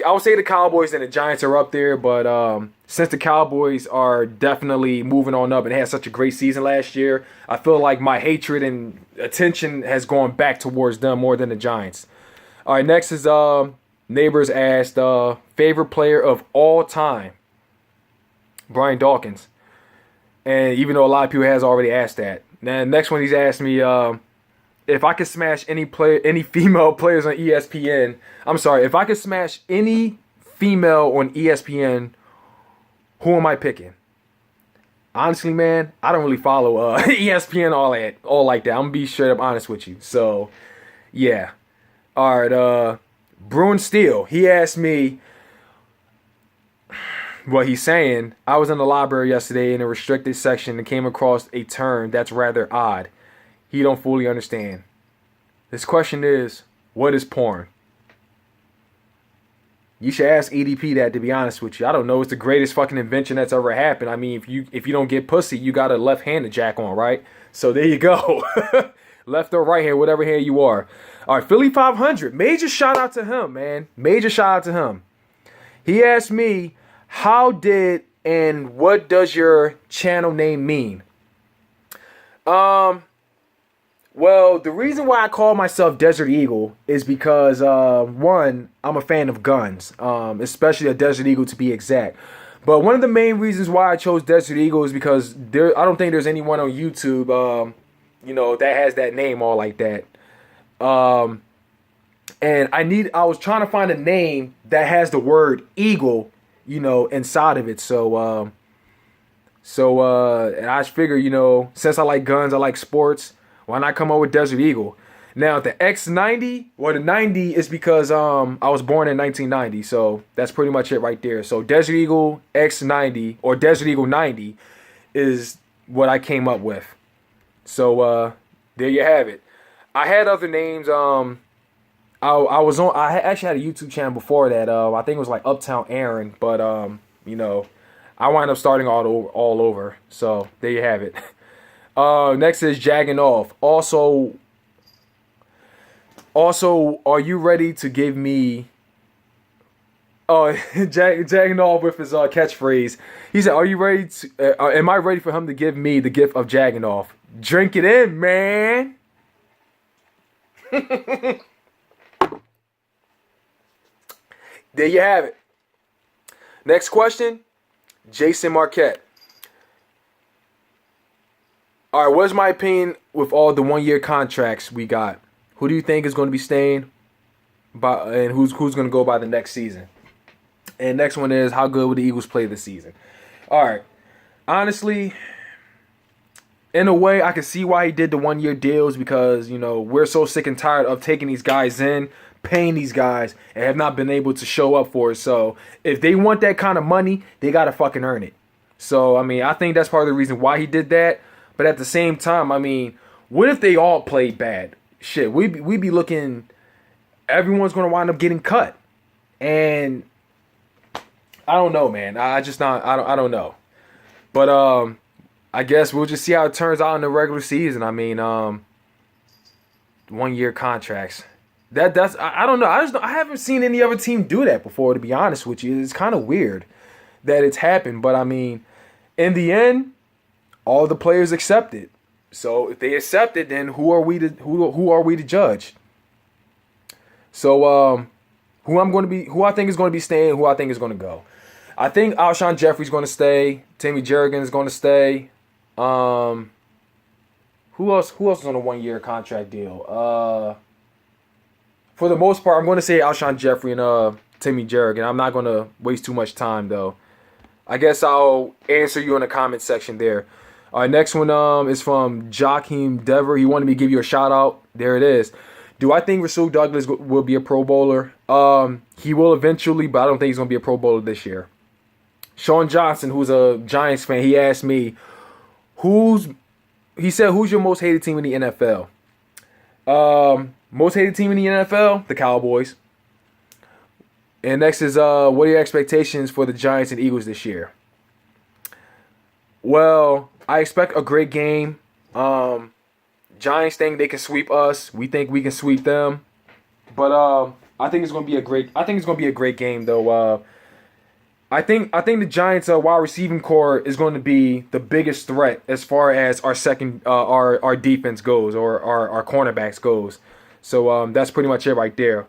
I would say the Cowboys and the Giants are up there, but since the Cowboys are definitely moving on up and had such a great season last year, I feel like my hatred and attention has gone back towards them more than the Giants. All right, next is Neighbors asked favorite player of all time. Brian Dawkins. And even though a lot of people has already asked that. Now, next one he's asked me if I could smash any female players on ESPN. I'm sorry, if I could smash any female on ESPN, who am I picking? Honestly, man, I don't really follow ESPN all like that. I'm gonna be straight up honest with you. So, yeah. All right, Bruin Steele, he asked me what he's saying. I was in the library yesterday in a restricted section and came across a term that's rather odd. He don't fully understand. This question is, what is porn? You should ask EDP that, to be honest with you. I don't know. It's the greatest fucking invention that's ever happened. I mean, if you don't get pussy, you got a left hand to jack on, right? So there you go. Left or right hand, whatever hand you are. All right, Philly 500. Major shout out to him, man. Major shout out to him. He asked me, how did and what does your channel name mean? Well, the reason why I call myself Desert Eagle is because, one, I'm a fan of guns, especially a Desert Eagle to be exact. But one of the main reasons why I chose Desert Eagle is because I don't think there's anyone on YouTube, that has that name all like that. And I was trying to find a name that has the word eagle, inside of it. So and I figure, since I like guns, I like sports, why not come up with Desert Eagle? Now, the X90, or the 90 is because I was born in 1990, so that's pretty much it right there. So Desert Eagle X90, or Desert Eagle 90, is what I came up with. So there you have it. I had other names. I actually had a YouTube channel before that. I think it was like Uptown Aaron, but I wind up starting all over. So there you have it. Next is Jagging Off. Also, are you ready to give me? Jagging Off with his catchphrase. He said, "Are you ready to? Am I ready for him to give me the gift of jagging off? Drink it in, man." There you have it. Next question, Jason Marquette. All right, what's my opinion with all the 1-year contracts we got? Who do you think is going to be staying and who's going to go by the next season? And next one is, how good will the Eagles play this season? All right. Honestly, in a way, I can see why he did the 1-year deals because, we're so sick and tired of taking these guys in, paying these guys, and have not been able to show up for it. So if they want that kind of money, they got to fucking earn it. So, I think that's part of the reason why he did that. But at the same time, what if they all played bad? Shit, we be looking, everyone's going to wind up getting cut. And I don't know, man. I don't know. But I guess we'll just see how it turns out in the regular season. 1-year contracts. That's I don't know. I haven't seen any other team do that before, to be honest with you. It's kind of weird that it's happened, but in the end, all the players accepted. So if they accept it, then who are we to judge? So who I think is going to be staying, who I think is going to go. I think Alshon Jeffrey's going to stay. Timmy Jerrigan is going to stay. Who else? Who else is on a 1-year contract deal? For the most part, I'm going to say Alshon Jeffrey and Timmy Jerrigan. I'm not going to waste too much time though. I guess I'll answer you in the comment section there. All right, next one is from Joaquin Dever. He wanted me to give you a shout out. There it is. Do I think Rasul Douglas will be a Pro Bowler? He will eventually, but I don't think he's going to be a Pro Bowler this year. Sean Johnson, who's a Giants fan, he asked me, who's your most hated team in the NFL? Most hated team in the NFL? The Cowboys. And next is, what are your expectations for the Giants and Eagles this year? Well, I expect a great game. Giants think they can sweep us. We think we can sweep them. But I think it's going to be a great game though. I think the Giants' wide receiving core is going to be the biggest threat as far as our our defense goes, or our cornerbacks goes. So that's pretty much it right there.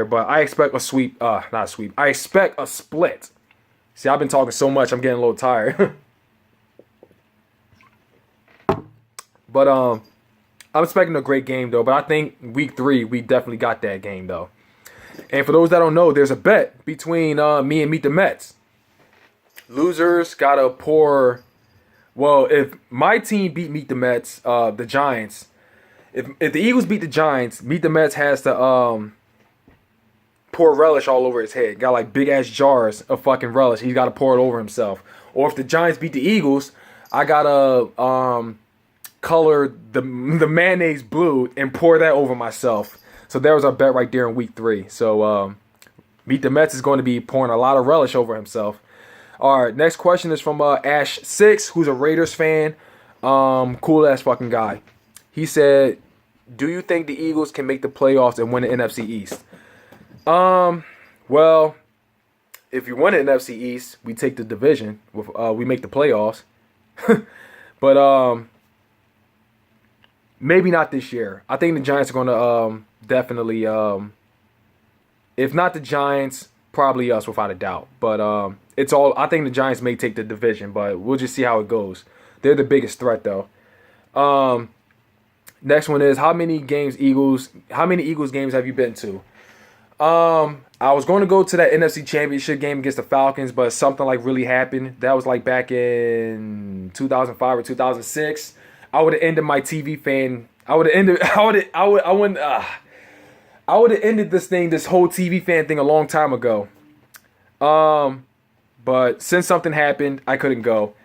But I expect a sweep. Not a sweep. I expect a split. See, I've been talking so much, I'm getting a little tired. But I'm expecting a great game though. But I think week 3 we definitely got that game though. And for those that don't know, there's a bet between me and Meet the Mets. Losers gotta pour. Well, if my team beat Meet the Mets, the Giants. If the Eagles beat the Giants, Meet the Mets has to pour relish all over his head. Got like big ass jars of fucking relish. He's got to pour it over himself. Or if the Giants beat the Eagles, I gotta color the mayonnaise blue and pour that over myself. So there was our bet right there in week 3. So Meet the Mets is going to be pouring a lot of relish over himself. All right, next question is from Ash6, who's a Raiders fan. Cool ass fucking guy. He said, "Do you think the Eagles can make the playoffs and win the NFC East?" Well, if you win the NFC East, we take the division. We make the playoffs. But maybe not this year. I think the Giants are going to definitely, if not the Giants, probably us without a doubt. But I think the Giants may take the division, but we'll just see how it goes. They're the biggest threat though. Next one is, how many Eagles games have you been to? I was going to go to that NFC Championship game against the Falcons, but something like really happened. That was like back in 2005 or 2006. I would have ended my TV fan. I would have ended this whole TV fan thing a long time ago. But since something happened, I couldn't go.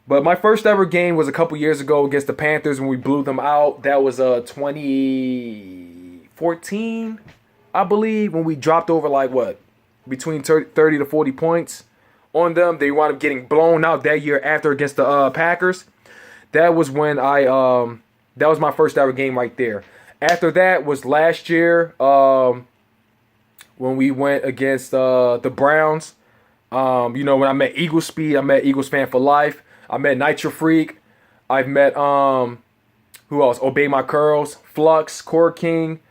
But my first ever game was a couple years ago against the Panthers when we blew them out. That was 2014, I believe, when we dropped over between 30 to 40 points on them. They wound up getting blown out that year after against the Packers. That was when that was my first ever game right there. After that was last year when we went against the Browns. When I met Eagle Speed, I met Eagles Fan for Life. I met Nitro Freak. I've met who else? Obey My Curls, Flux, Core King.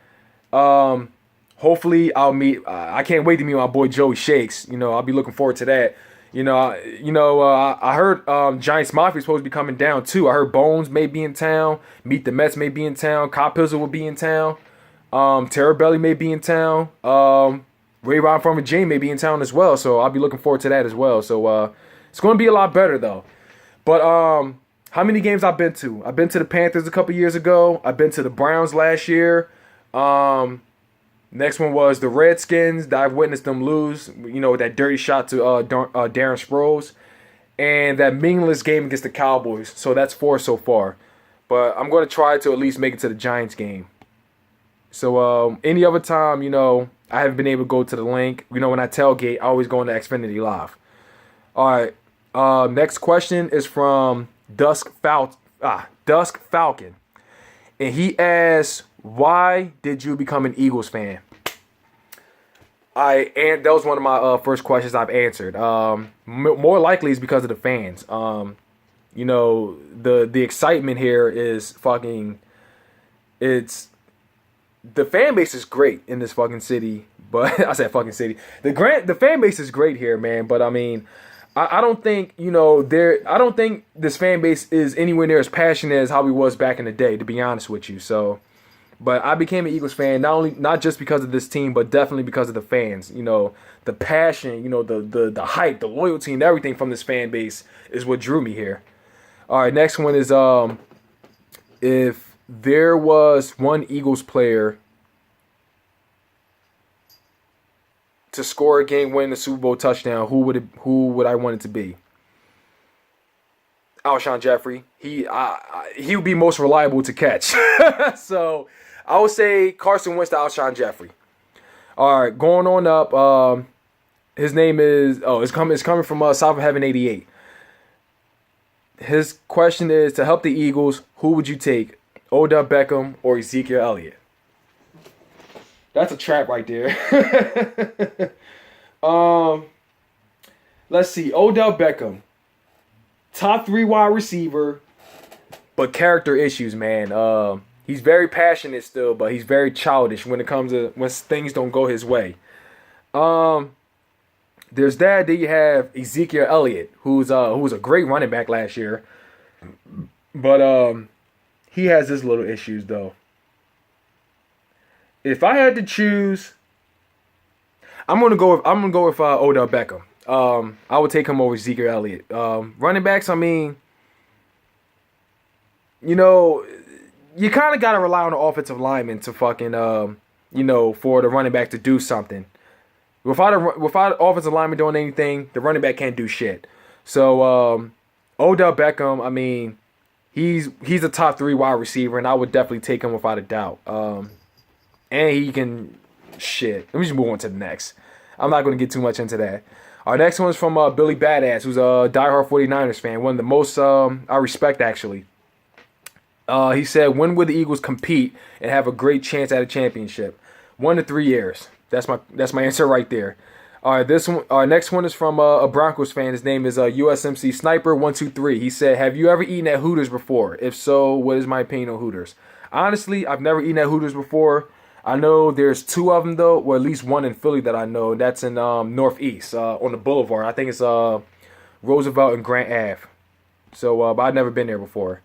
Hopefully I'll meet. I can't wait to meet my boy Joey Shakes. I'll be looking forward to that. I heard Giants Mafia is supposed to be coming down too. I heard Bones may be in town. Meet the Mets may be in town. Cop Pizzle will be in town. Terror Belly may be in town. Ray Ron from Virginia may be in town as well. So I'll be looking forward to that as well. So it's going to be a lot better though. But how many games I've been to? I've been to the Panthers a couple years ago. I've been to the Browns last year. Next one was the Redskins. I've witnessed them lose. That dirty shot to Darren Sproles. And that meaningless game against the Cowboys. So that's 4 so far. But I'm going to try to at least make it to the Giants game. So any other time, I haven't been able to go to the link. When I tailgate, I always go into Xfinity Live. All right. Next question is from Dusk Falcon. And he asks, why did you become an Eagles fan? That was one of my first questions I've answered. More likely it's because of the fans. The excitement here is fucking. It's the fan base is great in this fucking city, but I said fucking city. The fan base is great here, man. But I mean, I don't think I don't think this fan base is anywhere near as passionate as how we was back in the day. To be honest with you, so. But I became an Eagles fan not just because of this team, but definitely because of the fans. The passion, the hype, the loyalty, and everything from this fan base is what drew me here. All right, next one is if there was one Eagles player to score a game-winning Super Bowl touchdown, who would I want it to be? Alshon Jeffrey. He would be most reliable to catch. So I would say Carson Wentz to Alshon Jeffrey. All right, going on up. His name is it's coming from South of Heaven 88. His question is, to help the Eagles, who would you take, Odell Beckham or Ezekiel Elliott? That's a trap right there. Let's see. Odell Beckham, top 3 wide receiver, but character issues, man. He's very passionate still, but he's very childish when things don't go his way. There's that. Then you have Ezekiel Elliott, who was a great running back last year, but he has his little issues though. If I had to choose, I'm gonna go with Odell Beckham. I would take him over Ezekiel Elliott. Running backs, I mean, you kind of got to rely on the offensive lineman to fucking, for the running back to do something. Without offensive lineman doing anything, the running back can't do shit. So, Odell Beckham, I mean, he's a top 3 wide receiver, and I would definitely take him without a doubt. And he can shit. Let me just move on to the next. I'm not going to get too much into that. Our next one is from Billy Badass, who's a diehard 49ers fan, one of the most I respect, actually. He said, when would the Eagles compete and have a great chance at a championship? 1 to 3 years. That's my answer right there. All right, our next one is from a Broncos fan. His name is USMC Sniper 123. He said, have you ever eaten at Hooters before? If so, what is my opinion on Hooters? Honestly, I've never eaten at Hooters before. I know there's 2 of them though, or at least one in Philly that I know. That's in Northeast on the Boulevard. I think it's Roosevelt and Grant Ave. So, but I've never been there before.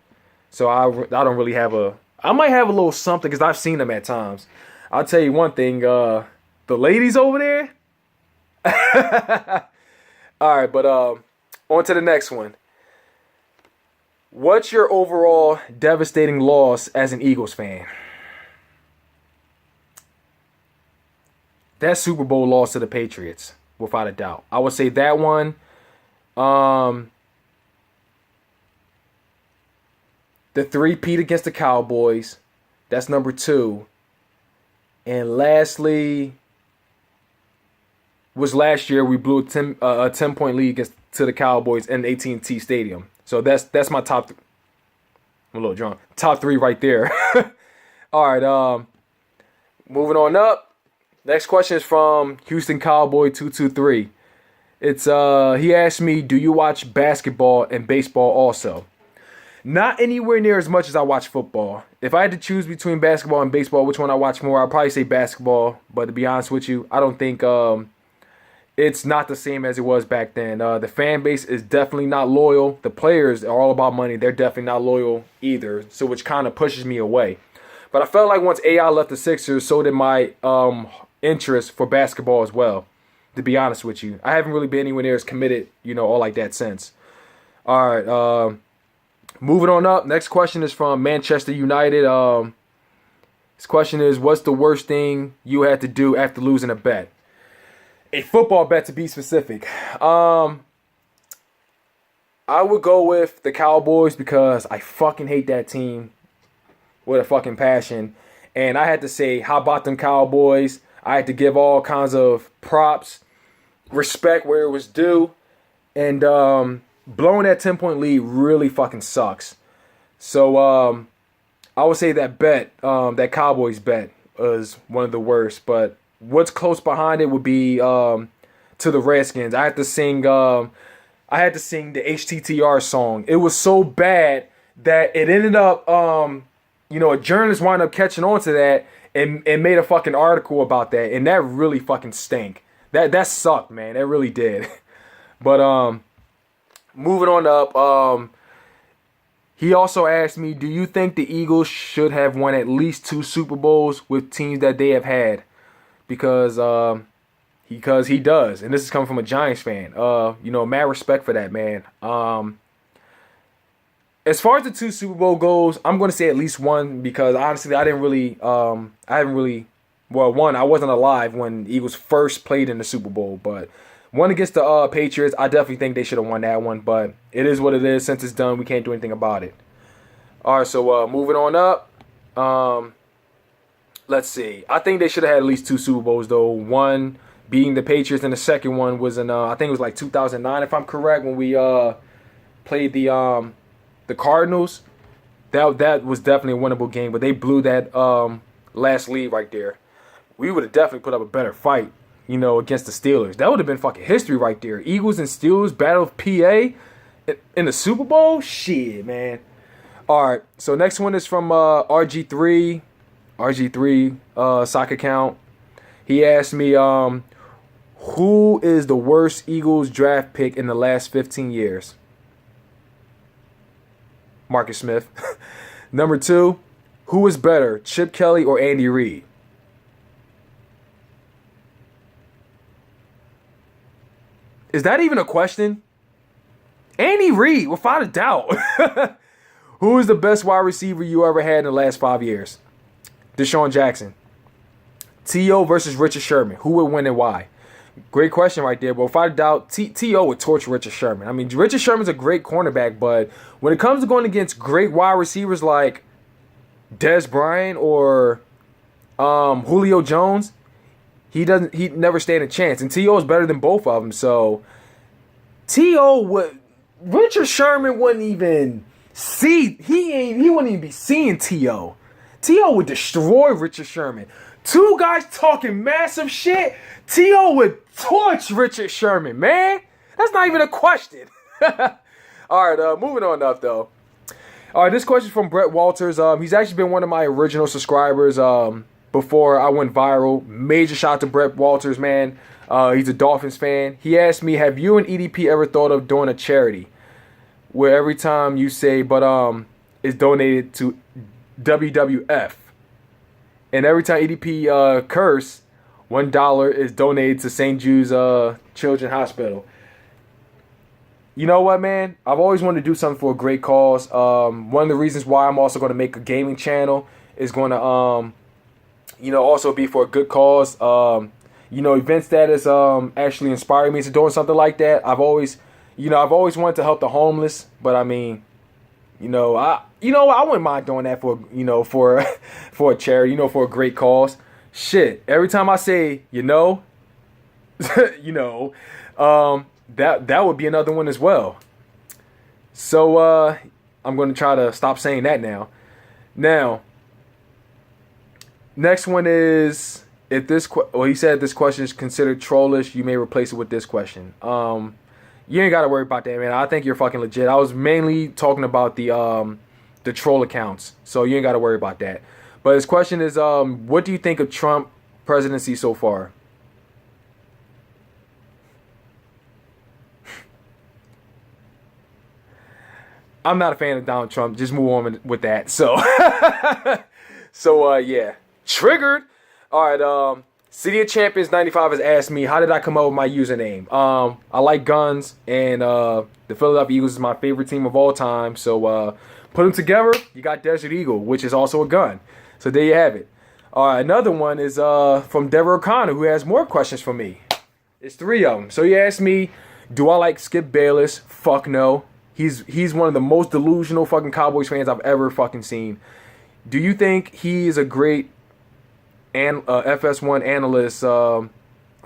So I don't really have I might have a little something because I've seen them at times. I'll tell you one thing, the ladies over there. All right, but on to the next one. What's your overall devastating loss as an Eagles fan? That Super Bowl loss to the Patriots, without a doubt. I would say that one. The 3-peat against the Cowboys. That's number 2. And lastly, was last year we blew a 10-point lead to the Cowboys in AT&T Stadium. So that's my top. I'm a little drunk. Top 3 right there. All right. Moving on up. Next question is from Houston Cowboy 223. It's he asked me, do you watch basketball and baseball also? Not anywhere near as much as I watch football. If I had to choose between basketball and baseball, which one I watch more, I'd probably say basketball. But to be honest with you, I don't think it's not the same as it was back then. The fan base is definitely not loyal. The players are all about money. They're definitely not loyal either, so which kind of pushes me away. But I felt like once AI left the Sixers, so did my interest for basketball as well, to be honest with you. I haven't really been anywhere near as committed, all like that since. All right, moving on up. Next question is from Manchester United. This question is, what's the worst thing you had to do after losing a bet? A football bet, to be specific. I would go with the Cowboys because I fucking hate that team with a fucking passion. And I had to say, how about them Cowboys? I had to give all kinds of props, respect where it was due. And blowing that 10-point lead really fucking sucks. So I would say that bet, that Cowboys bet, was one of the worst. But what's close behind it would be to the Redskins. I had to sing the HTTR song. It was so bad that it ended up, a journalist wound up catching on to that, and made a fucking article about that, and that really fucking stank. That sucked, man. That really did. But moving on up, he also asked me, do you think the Eagles should have won at least 2 Super Bowls with teams that they have had? Because he does, and this is coming from a Giants fan. Mad respect for that, man. As far as the 2 Super Bowl goes, I'm going to say at least 1 because honestly, I wasn't alive when Eagles first played in the Super Bowl, but one against the Patriots, I definitely think they should have won that one, but it is what it is. Since it's done, we can't do anything about it. All right, so moving on up. Let's see. I think they should have had at least 2 Super Bowls, though. One beating the Patriots, and the second one was in, I think it was like 2009, if I'm correct, when we played the Cardinals. That was definitely a winnable game, but they blew that last lead right there. We would have definitely put up a better fight, against the Steelers. That would have been fucking history right there. Eagles and Steelers, Battle of PA in the Super Bowl? Shit, man. All right, so next one is from RG3 sock account. He asked me, who is the worst Eagles draft pick in the last 15 years? Marcus Smith. Number 2, who is better, Chip Kelly or Andy Reid? Is that even a question? Andy Reid, without a doubt. Who is the best wide receiver you ever had in the last 5 years? Deshaun Jackson. T.O. versus Richard Sherman. Who would win and why? Great question right there. But without a doubt, T.O. would torch Richard Sherman. I mean, Richard Sherman's a great cornerback, but when it comes to going against great wide receivers like Dez Bryant or Julio Jones, he never stand a chance. And T.O. is better than both of them. So Richard Sherman wouldn't even he wouldn't even be seeing T.O. T.O. would destroy Richard Sherman. 2 guys talking massive shit. T.O. would torch Richard Sherman, man. That's not even a question. All right, moving on up, though. All right, this question is from Brett Walters. He's actually been one of my original subscribers before I went viral. Major shout out to Brett Walters, man. He's a Dolphins fan. He asked me, have you and EDP ever thought of doing a charity where every time you say, but it's donated to WWF, and every time EDP curse, $1 is donated to St. Jude's Children's Hospital. You know what, man? I've always wanted to do something for a great cause. One of the reasons why I'm also going to make a gaming channel is going to, also be for a good cause. Event status actually inspired me to doing something like that. I've always wanted to help the homeless, but I mean, I wouldn't mind doing that for for a charity, for a great cause. Shit, every time I say, that would be another one as well. So I'm going to try to stop saying that now. Now, next one is, he said this question is considered trollish, you may replace it with this question. You ain't got to worry about that, man. I think you're fucking legit. I was mainly talking about the troll accounts, so you ain't got to worry about that. But his question is, what do you think of Trump presidency so far? I'm not a fan of Donald Trump. Just move on with that. Yeah. Triggered. All right. City of Champions 95 has asked me, how did I come up with my username? I like guns, and the Philadelphia Eagles is my favorite team of all time. So put them together, you got Desert Eagle, which is also a gun. So there you have it. All right, another one is from Deborah O'Connor, who has more questions for me. It's 3 of them. So he asked me, do I like Skip Bayless? Fuck no. He's one of the most delusional fucking Cowboys fans I've ever fucking seen. Do you think he is a great FS1 analyst?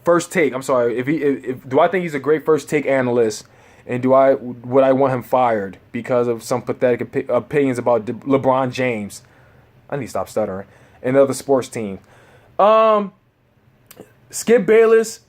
First take. I'm sorry. If do I think he's a great first take analyst? And would I want him fired because of some pathetic opinions about LeBron James? I need to stop stuttering. And other sports teams. Skip Bayless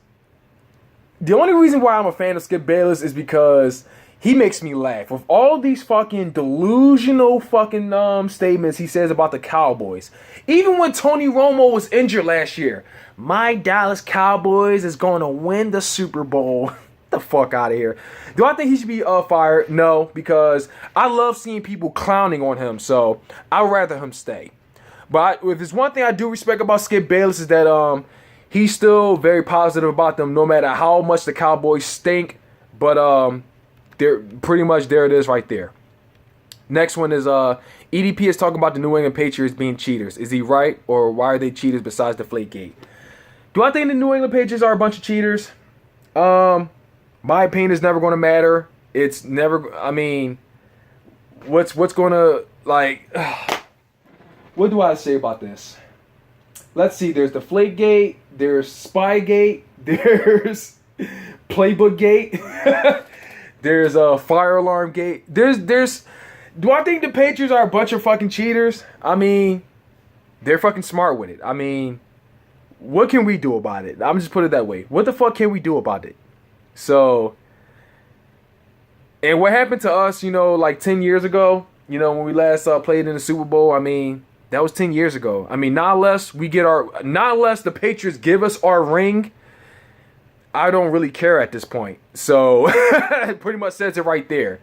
The only reason why I'm a fan of Skip Bayless is because he makes me laugh. With all these fucking delusional fucking statements he says about the Cowboys. Even when Tony Romo was injured last year. My Dallas Cowboys is going to win the Super Bowl. Get the fuck out of here. Do I think he should be fired? No, because I love seeing people clowning on him. So I'd rather him stay. But if there's one thing I do respect about Skip Bayless is that he's still very positive about them no matter how much the Cowboys stink. But they're pretty much there it is right there. Next one is EDP is talking about the New England Patriots being cheaters. Is he right, or why are they cheaters besides Deflategate? Do I think the New England Patriots are a bunch of cheaters? My opinion is never going to matter. It's never. I mean, what's going to like? What do I say about this? Let's see. There's Deflategate. There's Spygate. There's Playbookgate. There's a Fire Alarm Gate. There's. Do I think the Patriots are a bunch of fucking cheaters? I mean, they're fucking smart with it. I mean, what can we do about it? I'm just put it that way. What the fuck can we do about it? So, and what happened to us, like 10 years ago, when we last played in the Super Bowl, I mean, that was 10 years ago. I mean, not unless the Patriots give us our ring, I don't really care at this point. So, it pretty much says it right there.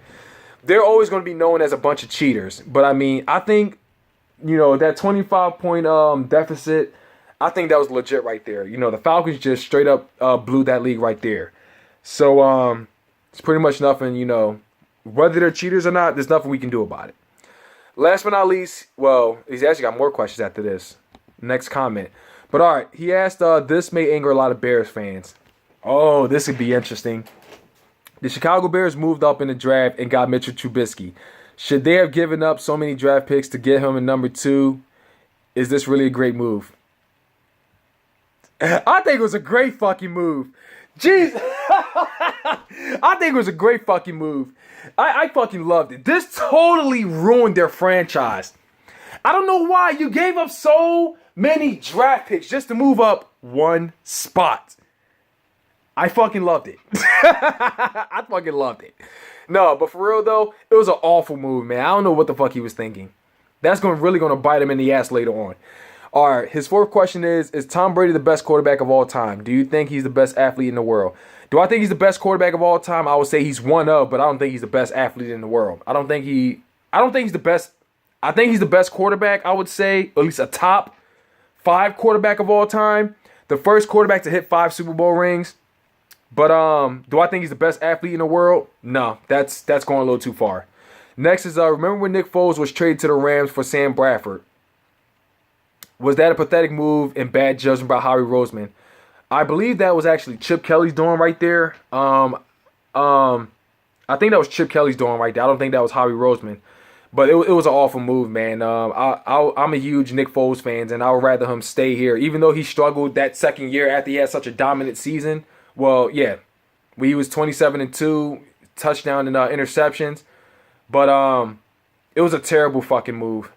They're always going to be known as a bunch of cheaters. But, I mean, I think, that 25-point deficit, I think that was legit right there. The Falcons just straight up blew that league right there. So, it's pretty much nothing, whether they're cheaters or not, there's nothing we can do about it. Last but not least, well, he's actually got more questions after this. Next comment. But, all right, he asked, this may anger a lot of Bears fans. Oh, this would be interesting. The Chicago Bears moved up in the draft and got Mitchell Trubisky. Should they have given up so many draft picks to get him in number 2? Is this really a great move? I think it was a great fucking move. Jeez. I think it was a great fucking move. I fucking loved it. This totally ruined their franchise. I don't know why you gave up so many draft picks just to move up one spot. I fucking loved it. I fucking loved it. No, but for real though, it was an awful move, man. I don't know what the fuck he was thinking. That's really going to bite him in the ass later on. All right, his fourth question is Tom Brady the best quarterback of all time? Do you think he's the best athlete in the world? Do I think he's the best quarterback of all time? I would say he's one of, but I don't think he's the best athlete in the world. I don't think he's the best. I think he's the best quarterback, I would say, at least a top 5 quarterback of all time. The first quarterback to hit 5 Super Bowl rings. But do I think he's the best athlete in the world? No, that's going a little too far. Next is remember when Nick Foles was traded to the Rams for Sam Bradford? Was that a pathetic move and bad judgment by Howie Roseman? I believe that was actually Chip Kelly's doing right there. I think that was Chip Kelly's doing right there. I don't think that was Howie Roseman. But it was an awful move, man. I'm a huge Nick Foles fan, and I would rather him stay here. Even though he struggled that second year after he had such a dominant season. Well, yeah. He was 27-2, touchdown and interceptions. But it was a terrible fucking move.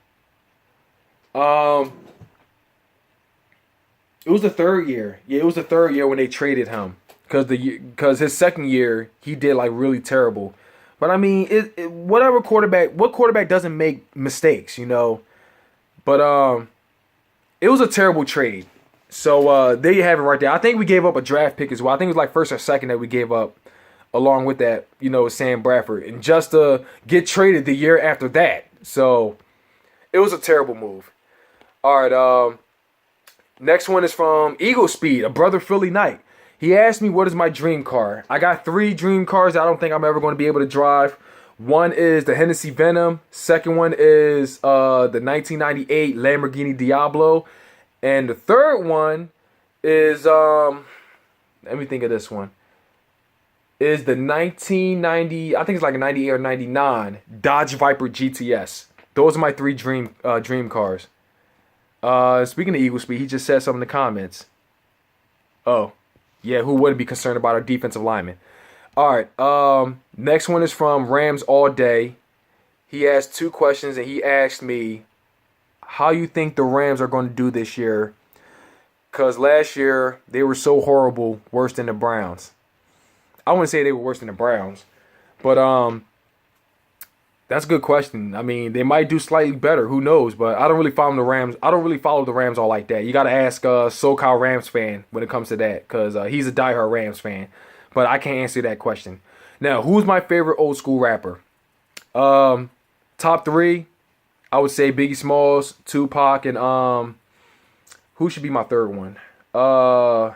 It was the third year. Yeah, it was the third year when they traded him. Because his second year, he did like really terrible. But I mean, what quarterback doesn't make mistakes, But it was a terrible trade. So there you have it right there. I think we gave up a draft pick as well. I think it was like first or second that we gave up along with that, Sam Bradford. And just to get traded the year after that. So it was a terrible move. All right, next one is from Eagle Speed, a brother Philly Knight. He asked me, what is my dream car? I got 3 dream cars that I don't think I'm ever going to be able to drive. One is the Hennessy Venom. Second one is the 1998 Lamborghini Diablo. And the third one is, let me think of this one, is the 1990, I think it's like a 98 or 99 Dodge Viper GTS. Those are my 3 dream cars. Speaking of Eagle Speed, he just said something in the comments. Oh, yeah, who wouldn't be concerned about our defensive lineman? All right, next one is from Rams All Day. He asked 2 questions, and he asked me how you think the Rams are going to do this year. Because last year, they were so horrible, worse than the Browns. I wouldn't say they were worse than the Browns, but that's a good question. I mean, they might do slightly better. Who knows? But I don't really follow the Rams. I don't really follow the Rams all like that. You got to ask SoCal Rams fan when it comes to that, because he's a diehard Rams fan. But I can't answer that question. Now, who's my favorite old school rapper? Top three, I would say Biggie Smalls, Tupac, and who should be my third one? I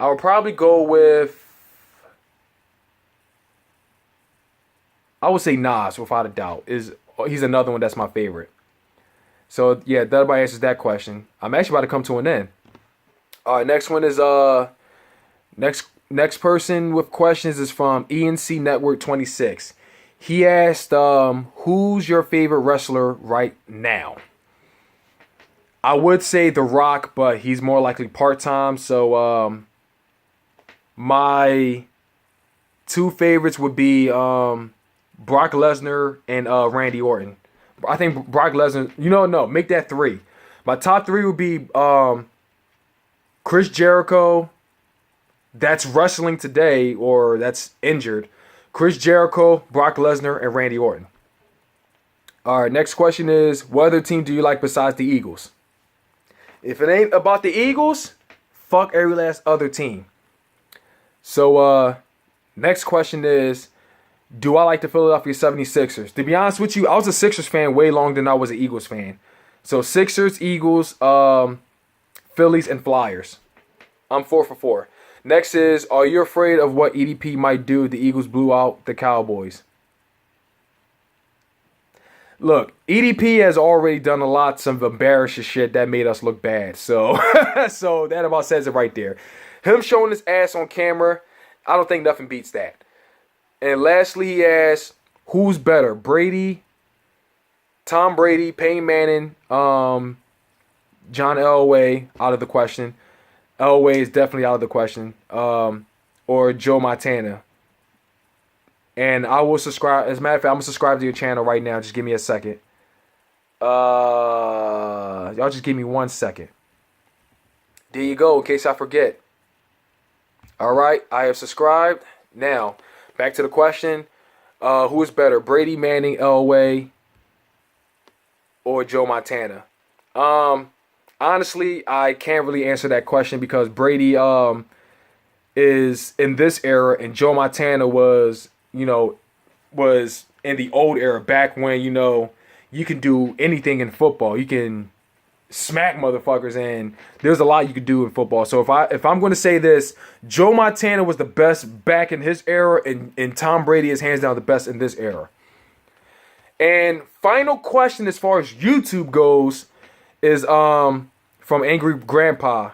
would probably go with, I would say Nas, without a doubt. He's another one that's my favorite. So yeah, that about answers that question. I'm actually about to come to an end. All right, next one is next person with questions is from ENC Network 26. He asked, who's your favorite wrestler right now? I would say The Rock, but he's more likely part-time. So my two favorites would be Brock Lesnar and Randy Orton. I think Brock Lesnar, no, make that three. My top three would be Chris Jericho, that's wrestling today or that's injured. Chris Jericho, Brock Lesnar, and Randy Orton. All right, next question is, what other team do you like besides the Eagles? If it ain't about the Eagles, fuck every last other team. So next question is, do I like the Philadelphia 76ers? To be honest with you, I was a Sixers fan way longer than I was an Eagles fan. So Sixers, Eagles, Phillies, and Flyers. I'm 4 for 4. Next is, are you afraid of what EDP might do if the Eagles blew out the Cowboys? Look, EDP has already done some embarrassing shit that made us look bad. So, so that about says it right there. Him showing his ass on camera, I don't think nothing beats that. And lastly, he asks, who's better, Tom Brady, Peyton Manning, John Elway, out of the question. Elway is definitely out of the question. Or Joe Montana. And I will subscribe. As a matter of fact, I'm going to subscribe to your channel right now. Just give me a second. Y'all just give me 1 second. There you go, in case I forget. All right, I have subscribed. Now, back to the question. Who is better, Brady, Manning, Elway, or Joe Montana? Honestly, I can't really answer that question because Brady is in this era and Joe Montana was in the old era, back when, you can do anything in football. You can smack motherfuckers, and there's a lot you could do in football. So if I'm going to say this, Joe Montana was the best back in his era, and Tom Brady is hands down the best in this era. And final question as far as YouTube goes is from Angry Grandpa.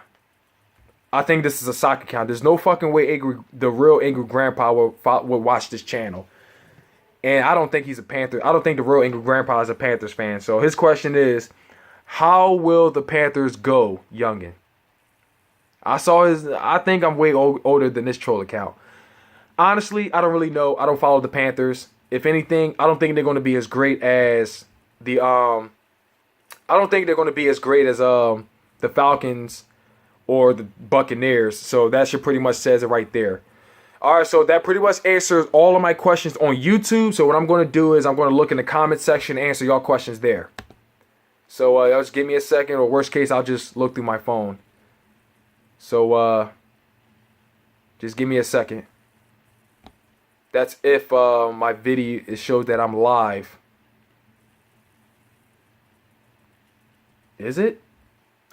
I think this is a soccer account. There's no fucking way the real Angry Grandpa would watch this channel. And I don't think he's a Panther. I don't think the real Angry Grandpa is a Panthers fan. So his question is, how will the Panthers go, youngin? I think I'm way older than this troll account. Honestly, I don't really know. I don't follow the Panthers. If anything, I don't think they're going to be as great as the Falcons or the Buccaneers. So that should pretty much says it right there. All right, so that pretty much answers all of my questions on YouTube. So what I'm going to do is I'm going to look in the comment section and answer y'all questions there. So y'all just give me a second, or worst case, I'll just look through my phone. So just give me a second. That's if my video, it shows that I'm live. Is it?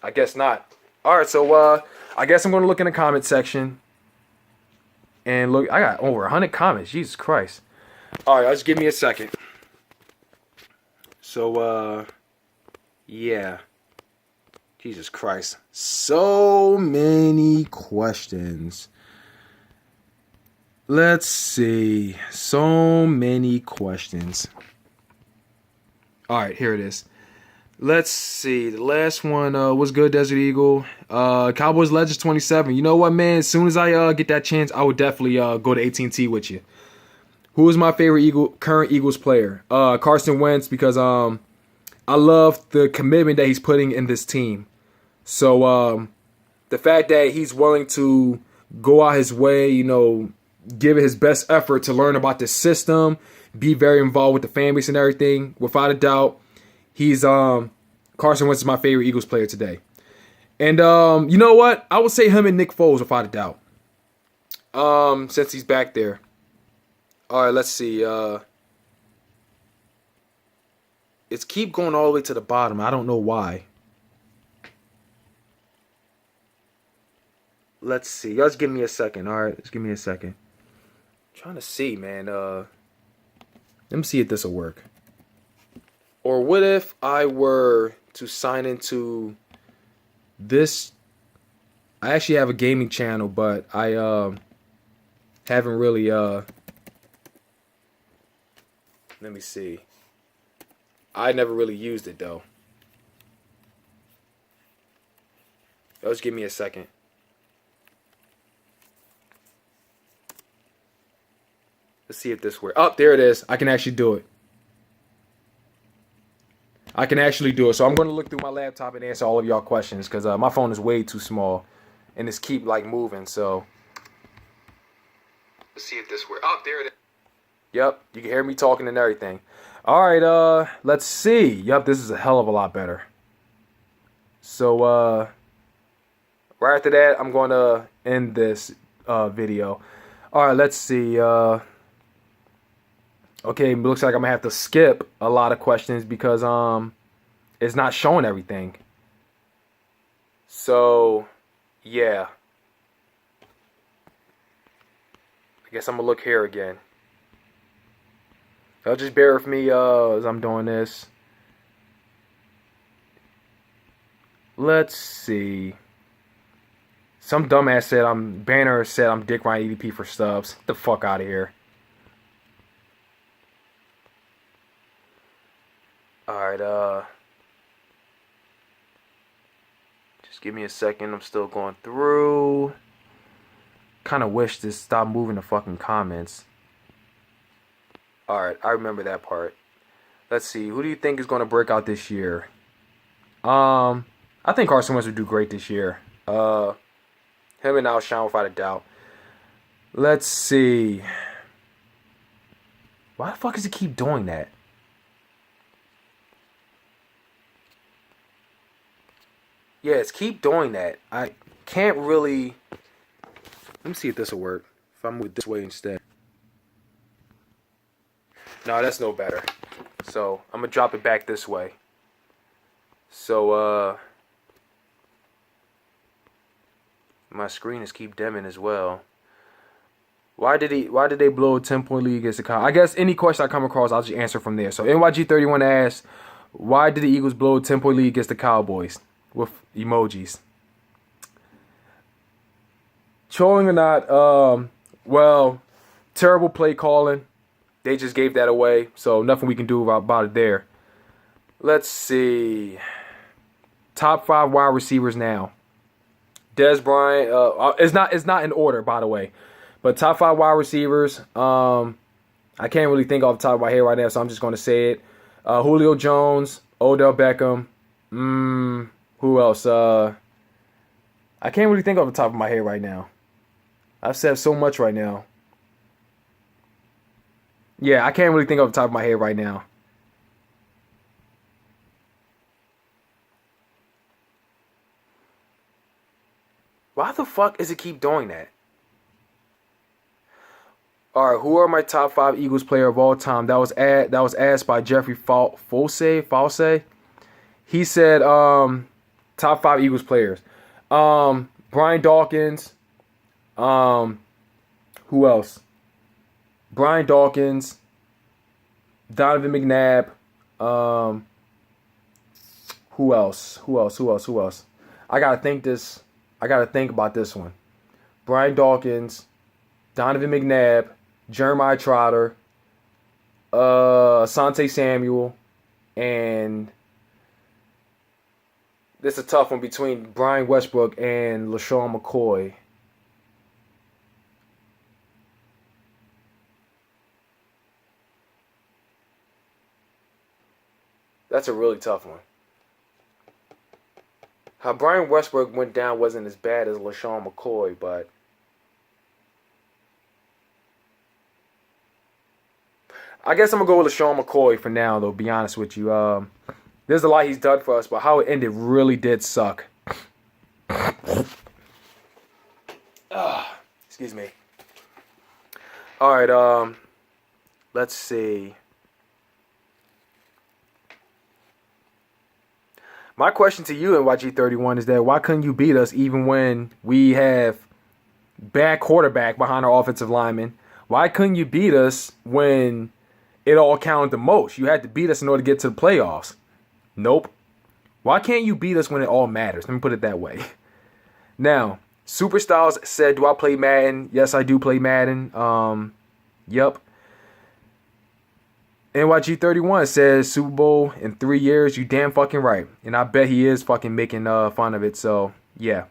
I guess not. All right, so I guess I'm going to look in the comment section. And look, I got over 100 comments. Jesus Christ. All right, just give me a second. So, yeah. Jesus Christ. So many questions. Let's see. So many questions. All right, here it is. Let's see. The last one was good, Desert Eagle. Cowboys Legends 27. You know what, man? As soon as I get that chance, I would definitely go to AT&T with you. Who is my favorite current Eagles player? Carson Wentz, because I love the commitment that he's putting in this team. So the fact that he's willing to go out his way, you know, give it his best effort to learn about the system, be very involved with the fan base and everything. Without a doubt, he's Carson Wentz is my favorite Eagles player today. And you know what? I would say him and Nick Foles without a doubt. Since he's back there. All right, let's see. It's keep going all the way to the bottom. I don't know why. Let's see. Y'all just give me a second. All right, just give me a second. I'm trying to see, man. Let me see if this will work. Or what if I were to sign into this? I actually have a gaming channel, but I haven't really let me see. I never really used it though. Just give me a second. Let's see if this works. Oh, there it is. I can actually do it. I can actually do it. So I'm going to look through my laptop and answer all of y'all questions because my phone is way too small and it's keep like moving. So let's see if this works. Oh, there it is. Yep, you can hear me talking and everything. All right, let's see. Yep, this is a hell of a lot better. So right after that, I'm going to end this video. All right, let's see. Okay, it looks like I'm gonna have to skip a lot of questions because it's not showing everything. So yeah, I guess I'm gonna look here again. Y'all just bear with me as I'm doing this. Let's see. Some dumbass said Banner said I'm Dick Ryan EDP for subs. Get the fuck out of here. Alright, just give me a second. I'm still going through. Kind of wish to stop moving the fucking comments. Alright, I remember that part. Let's see. Who do you think is going to break out this year? I think Carson Wentz would do great this year. Him and Alshon without a doubt. Let's see. Why the fuck does it keep doing that? Yeah, it's keep doing that. I can't really... Let me see if this will work. If I move this way instead. No, that's no better. So, I'm going to drop it back this way. So, my screen is keep dimming as well. Why did they blow a 10-point lead against the Cowboys? I guess any question I come across, I'll just answer from there. So, NYG31 asks, why did the Eagles blow a 10-point lead against the Cowboys? With emojis. Trolling or not, well, terrible play calling. They just gave that away, so nothing we can do about it there. Let's see. Top 5 wide receivers now. Dez Bryant. It's not in order, by the way. But top 5 wide receivers. I can't really think off the top of my head right now, so I'm just going to say it. Julio Jones, Odell Beckham. Who else? I can't really think off the top of my head right now. I've said so much right now. Yeah, I can't really think off the top of my head right now. Why the fuck does it keep doing that? All right, who are my top 5 Eagles player of all time? That was asked by Jeffrey False. He said top 5 Eagles players. Brian Dawkins. Who else? Brian Dawkins. Donovan McNabb. Who else? I gotta think about this one. Brian Dawkins, Donovan McNabb, Jeremiah Trotter, Asante Samuel, and this is a tough one between Brian Westbrook and LaShawn McCoy. That's a really tough one. How Brian Westbrook went down wasn't as bad as LaShawn McCoy, but I guess I'm gonna go with LaShawn McCoy for now, though. Be honest with you, there's a lot he's done for us, but how it ended really did suck. Excuse me. All right, let's see. My question to you, NYG31, is that why couldn't you beat us even when we have bad quarterback behind our offensive lineman? Why couldn't you beat us when it all counted the most? You had to beat us in order to get to the playoffs. Nope. Why can't you beat us when it all matters? Let me put it that way. Now, Superstyles said, do I play Madden? Yes, I do play Madden. Yep. NYG31 says Super Bowl in 3 years. You damn fucking right. And I bet he is fucking making fun of it. So, yeah.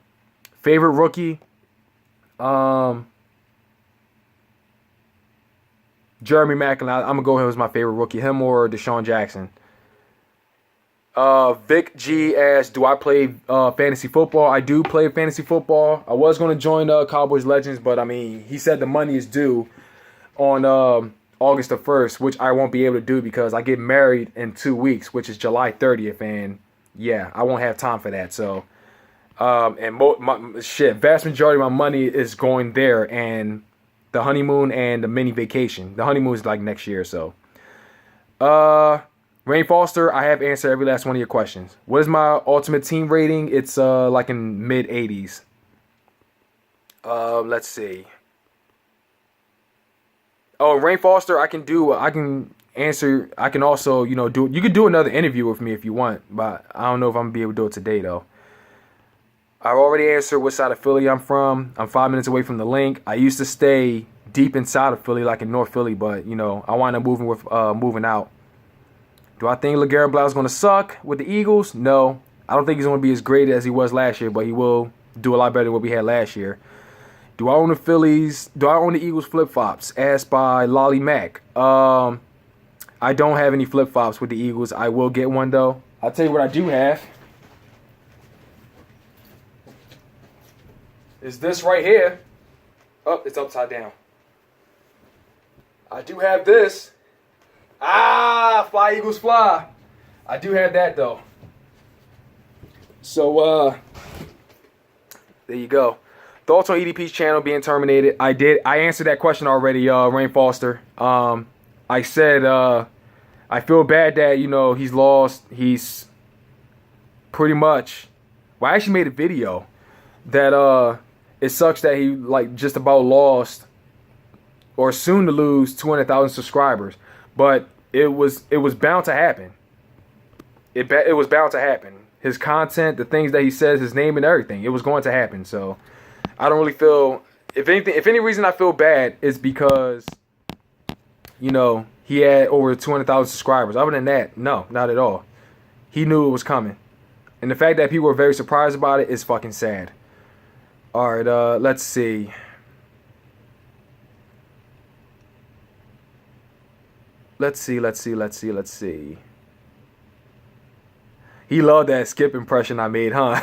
Favorite rookie? Jeremy Maclin. I'm going to go ahead with my favorite rookie. Him or Deshaun Jackson. Vic G asks, do I play fantasy football? I do play fantasy football. I was going to join Cowboys Legends, but I mean, he said the money is due on August the 1st, which I won't be able to do because I get married in 2 weeks, which is July 30th, and yeah, I won't have time for that. So, vast majority of my money is going there, and the honeymoon and the mini vacation. The honeymoon is like next year, so. Rain Foster, I have answered every last one of your questions. What is my ultimate team rating? It's like in mid 80s. Let's see. Oh, Rain Foster, I can answer. I can also, you can do another interview with me if you want, but I don't know if I'm gonna be able to do it today though. I've already answered what side of Philly I'm from. I'm 5 minutes away from the link. I used to stay deep inside of Philly, like in North Philly, but I wound up moving out. Do I think LeGarrette Blount is going to suck with the Eagles? No. I don't think he's going to be as great as he was last year, but he will do a lot better than what we had last year. Do I own the Eagles flip-flops? Asked by Lolly Mac. I don't have any flip-flops with the Eagles. I will get one, though. I'll tell you what I do have. Is this right here. Oh, it's upside down. I do have this. Fly Eagles fly. I do have that though. So there you go. Thoughts on EDP's channel being terminated? I answered that question already, Rain Foster. I said I feel bad that, he's lost. He's pretty much, well, I actually made a video that it sucks that he just about lost or soon to lose 200,000 subscribers. But it was bound to happen. It was bound to happen. His content, the things that he says, his name and everything, it was going to happen. So I don't really feel, if any reason I feel bad, is because, he had over 200,000 subscribers. Other than that, no, not at all. He knew it was coming. And the fact that people were very surprised about it is fucking sad. All right, let's see. Let's see. He loved that Skip impression I made, huh?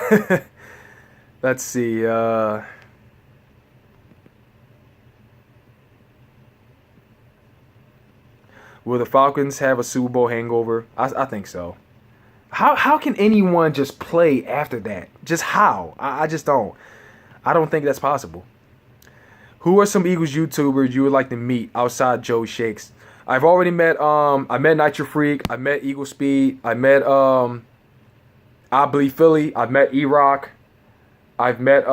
Let's see. Will the Falcons have a Super Bowl hangover? I think so. How can anyone just play after that? Just how? I just don't. I don't think that's possible. Who are some Eagles YouTubers you would like to meet outside Joe Shakes? I've already met, I met Nitro Freak, I met Eagle Speed, I met, I Believe Philly, I've met E-Rock, I've met,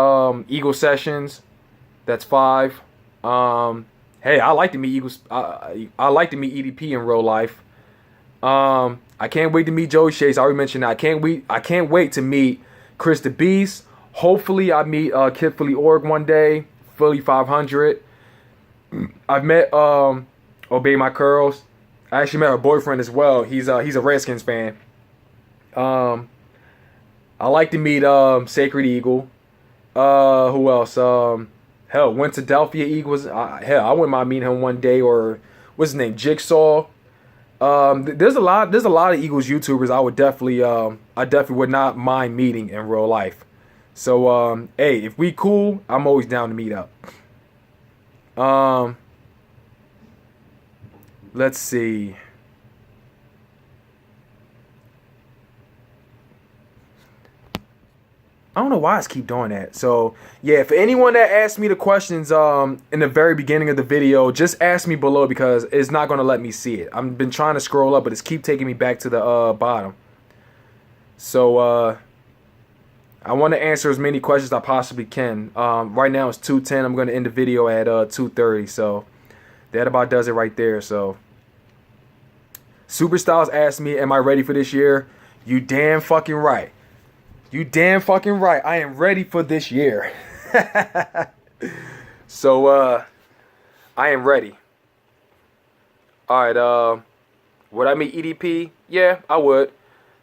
Eagle Sessions, that's 5. Hey, I like to meet Eagles, I like to meet EDP in real life. I can't wait to meet Joey Chase, I already mentioned that. I can't wait to meet Chris the Beast. Hopefully I meet, Kid Philly Org one day, Philly 500. I've met, Obey My Curls. I actually met her boyfriend as well. He's a Redskins fan. I like to meet Sacred Eagle. Who else? Hell, Winterdelphia Eagles. I wouldn't mind meeting him one day. Or what's his name? Jigsaw. There's a lot of Eagles YouTubers I definitely would not mind meeting in real life. So hey, if we cool, I'm always down to meet up. Let's see. I don't know why I just keep doing that. So yeah, for anyone that asked me the questions in the very beginning of the video, just ask me below because it's not gonna let me see it. I've been trying to scroll up, but it's keep taking me back to the bottom. So I want to answer as many questions as I possibly can. Right now it's 2:10. I'm gonna end the video at 2:30. So that about does it right there. So Superstyles asked me, "Am I ready for this year?" You damn fucking right. You damn fucking right. I am ready for this year. So, I am ready. Alright, would I meet EDP? Yeah, I would.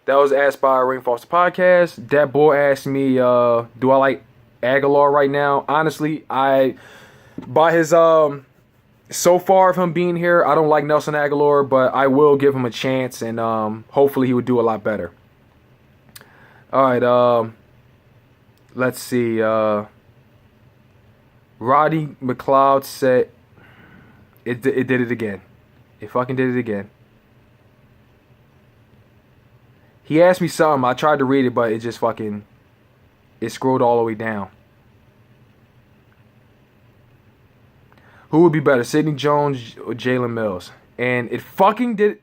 That was asked by Rain Foster Podcast. That boy asked me, do I like Aguilar right now? Honestly, by his, so far of him being here, I don't like Nelson Aguilar, but I will give him a chance, and hopefully he would do a lot better. Alright, let's see. Roddy McLeod said it did it again. It fucking did it again. He asked me something. I tried to read it, but it just fucking scrolled all the way down. Who would be better, Sidney Jones or Jalen Mills? And it fucking did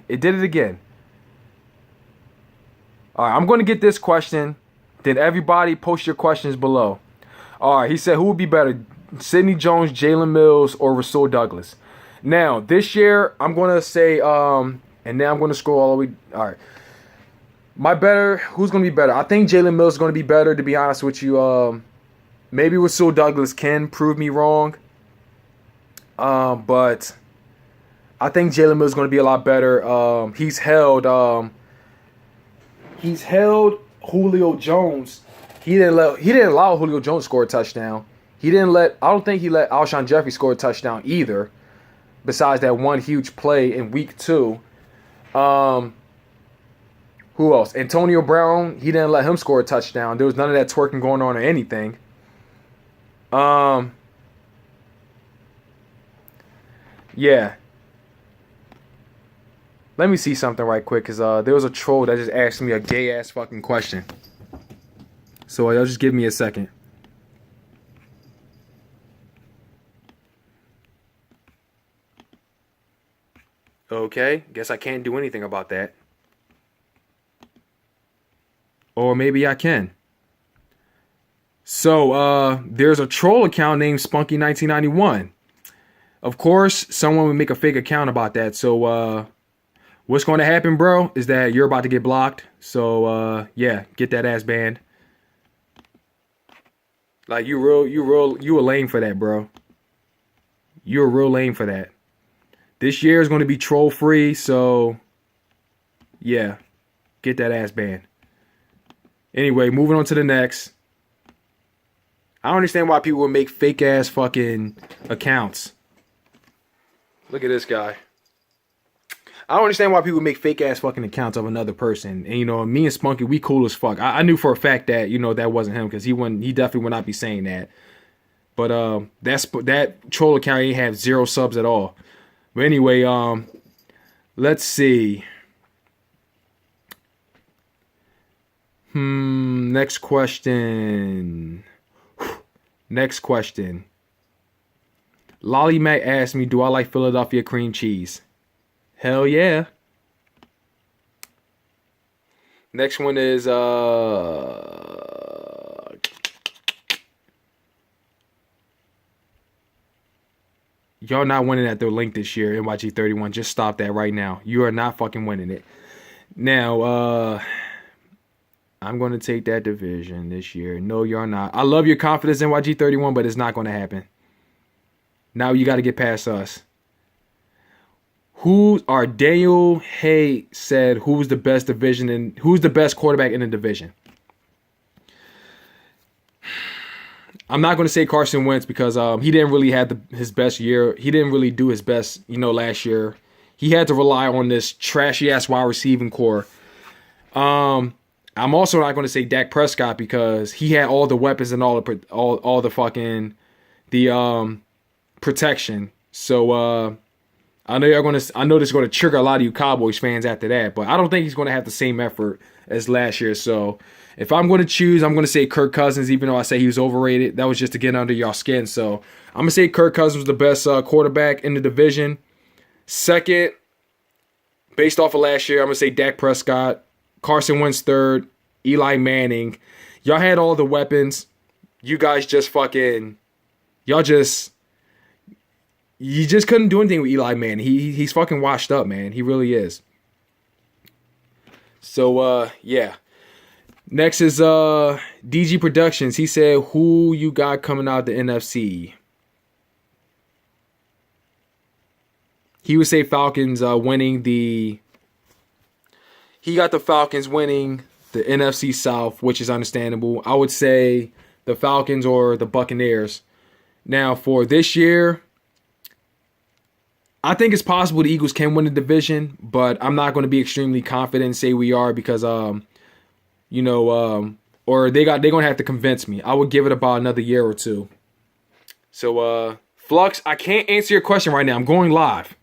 it did it again. Alright, I'm going to get this question. Then everybody post your questions below. Alright, he said, who would be better, Sidney Jones, Jalen Mills, or Rasul Douglas? Now, this year, I'm going to say, and then I'm going to scroll all the way. Alright. Who's going to be better? I think Jalen Mills is going to be better, to be honest with you. Maybe Rasul Douglas can prove me wrong. But I think Jalen Mills is going to be a lot better. He's held Julio Jones. He didn't allow Julio Jones to score a touchdown. I don't think he let Alshon Jeffrey score a touchdown either. Besides that one huge play in week 2. Who else? Antonio Brown, he didn't let him score a touchdown. There was none of that twerking going on or anything. Yeah. Let me see something right quick, because there was a troll that just asked me a gay-ass fucking question. So y'all just give me a second. Okay, guess I can't do anything about that. Or maybe I can. So, there's a troll account named Spunky1991. Of course, someone would make a fake account about that, so, what's going to happen, bro, is that you're about to get blocked. So, yeah, get that ass banned. Like, you a lame for that, bro. You're real lame for that. This year is going to be troll free, so, yeah, get that ass banned. Anyway, moving on to the next. I don't understand why people would make fake ass fucking accounts. Look at this guy. I don't understand why people make fake ass fucking accounts of another person. And you know, me and Spunky, we cool as fuck. I knew for a fact that, you know, that wasn't him, because he definitely would not be saying that. But that troll account ain't have 0 subs at all. But anyway, let's see. Next question. Next question. Lolly Mac asked me, do I like Philadelphia cream cheese? Hell yeah. Next one is y'all not winning at the link this year, NYG31. Just stop that right now. You are not fucking winning it. Now, I'm going to take that division this year. No, you're not. I love your confidence, NYG31, but it's not going to happen. Now you got to get past us. Daniel Hay said, who's the best quarterback in the division? I'm not going to say Carson Wentz, because he didn't really have his best year. He didn't really do his best, last year. He had to rely on this trashy ass wide receiving core. I'm also not going to say Dak Prescott, because he had all the weapons and all the fucking protection. So I know I know this is gonna trigger a lot of you Cowboys fans after that, but I don't think he's gonna have the same effort as last year. So if I'm gonna choose, I'm gonna say Kirk Cousins, even though I say he was overrated. That was just to get under y'all skin. So I'm gonna say Kirk Cousins was the best quarterback in the division. Second, based off of last year, I'm gonna say Dak Prescott, Carson Wentz third, Eli Manning. Y'all had all the weapons. You guys just fucking, y'all just. You just couldn't do anything with Eli Manning. He's fucking washed up, man. He really is. So yeah. Next is DG Productions. He said, who you got coming out the NFC? He would say Falcons winning the. He got the Falcons winning the NFC South, which is understandable. I would say the Falcons or the Buccaneers. Now for this year, I think it's possible the Eagles can win the division, but I'm not going to be extremely confident and say we are because, or they're going to have to convince me. I would give it about another year or two. So, Flux, I can't answer your question right now. I'm going live.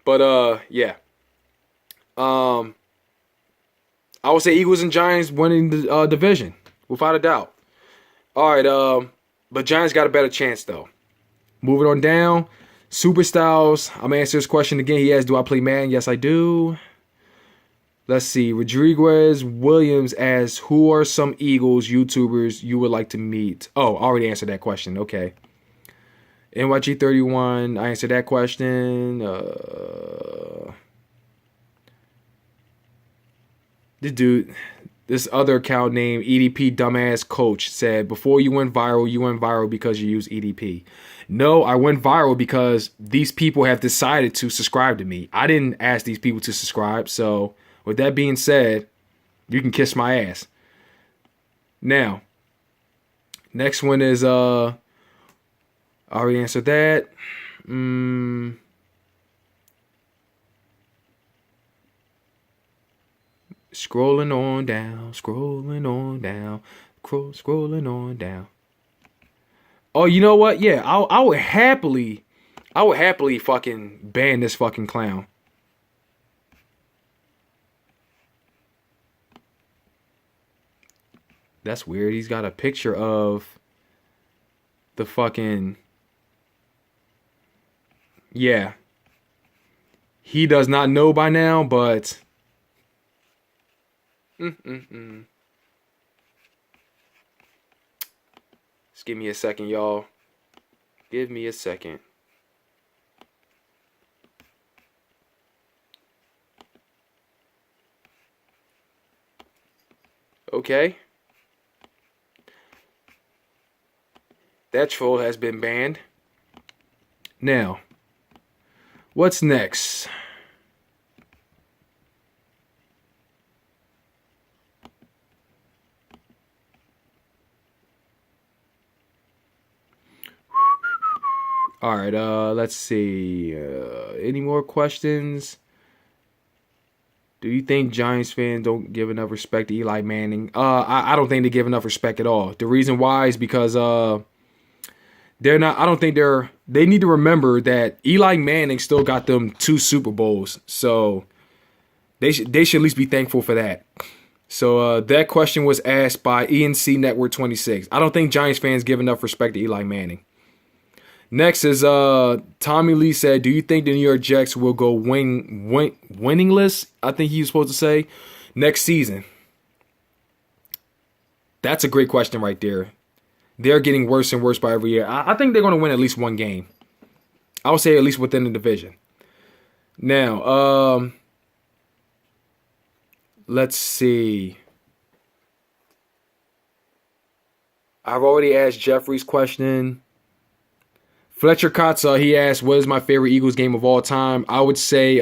But, yeah. I would say Eagles and Giants winning the division, without a doubt. All right, but Giants got a better chance, though. Moving on down. Superstyles. I'm going to answer this question again. He asked, do I play Madden? Yes, I do. Let's see. Rodriguez Williams asks, who are some Eagles YouTubers you would like to meet? Oh, I already answered that question. Okay. NYG31. I answered that question. This other account named EDP Dumbass Coach said, before you went viral because you use EDP. No, I went viral because these people have decided to subscribe to me. I didn't ask these people to subscribe. So with that being said, you can kiss my ass. Now, next one is, I already answered that. Scrolling on down. Oh, you know what? Yeah, I would happily fucking ban this fucking clown. That's weird. He's got a picture of the fucking. Yeah. He does not know by now, but. Just give me a second, y'all. Give me a second. Okay. That troll has been banned. Now, what's next? All right, let's see. Any more questions? Do you think Giants fans don't give enough respect to Eli Manning? I don't think they give enough respect at all. The reason why is because they're not. I don't think they're. They need to remember that Eli Manning still got them 2 Super Bowls, so they should at least be thankful for that. So that question was asked by ENC Network 26. I don't think Giants fans give enough respect to Eli Manning. Next is Tommy Lee said, do you think the New York Jets will go winningless? I think he was supposed to say next season. That's a great question right there. They're getting worse and worse by every year. I think they're going to win at least one game. I would say at least within the division. Now, let's see. I've already asked Jeffrey's question. Fletcher Kotza, he asked, what is my favorite Eagles game of all time? I would say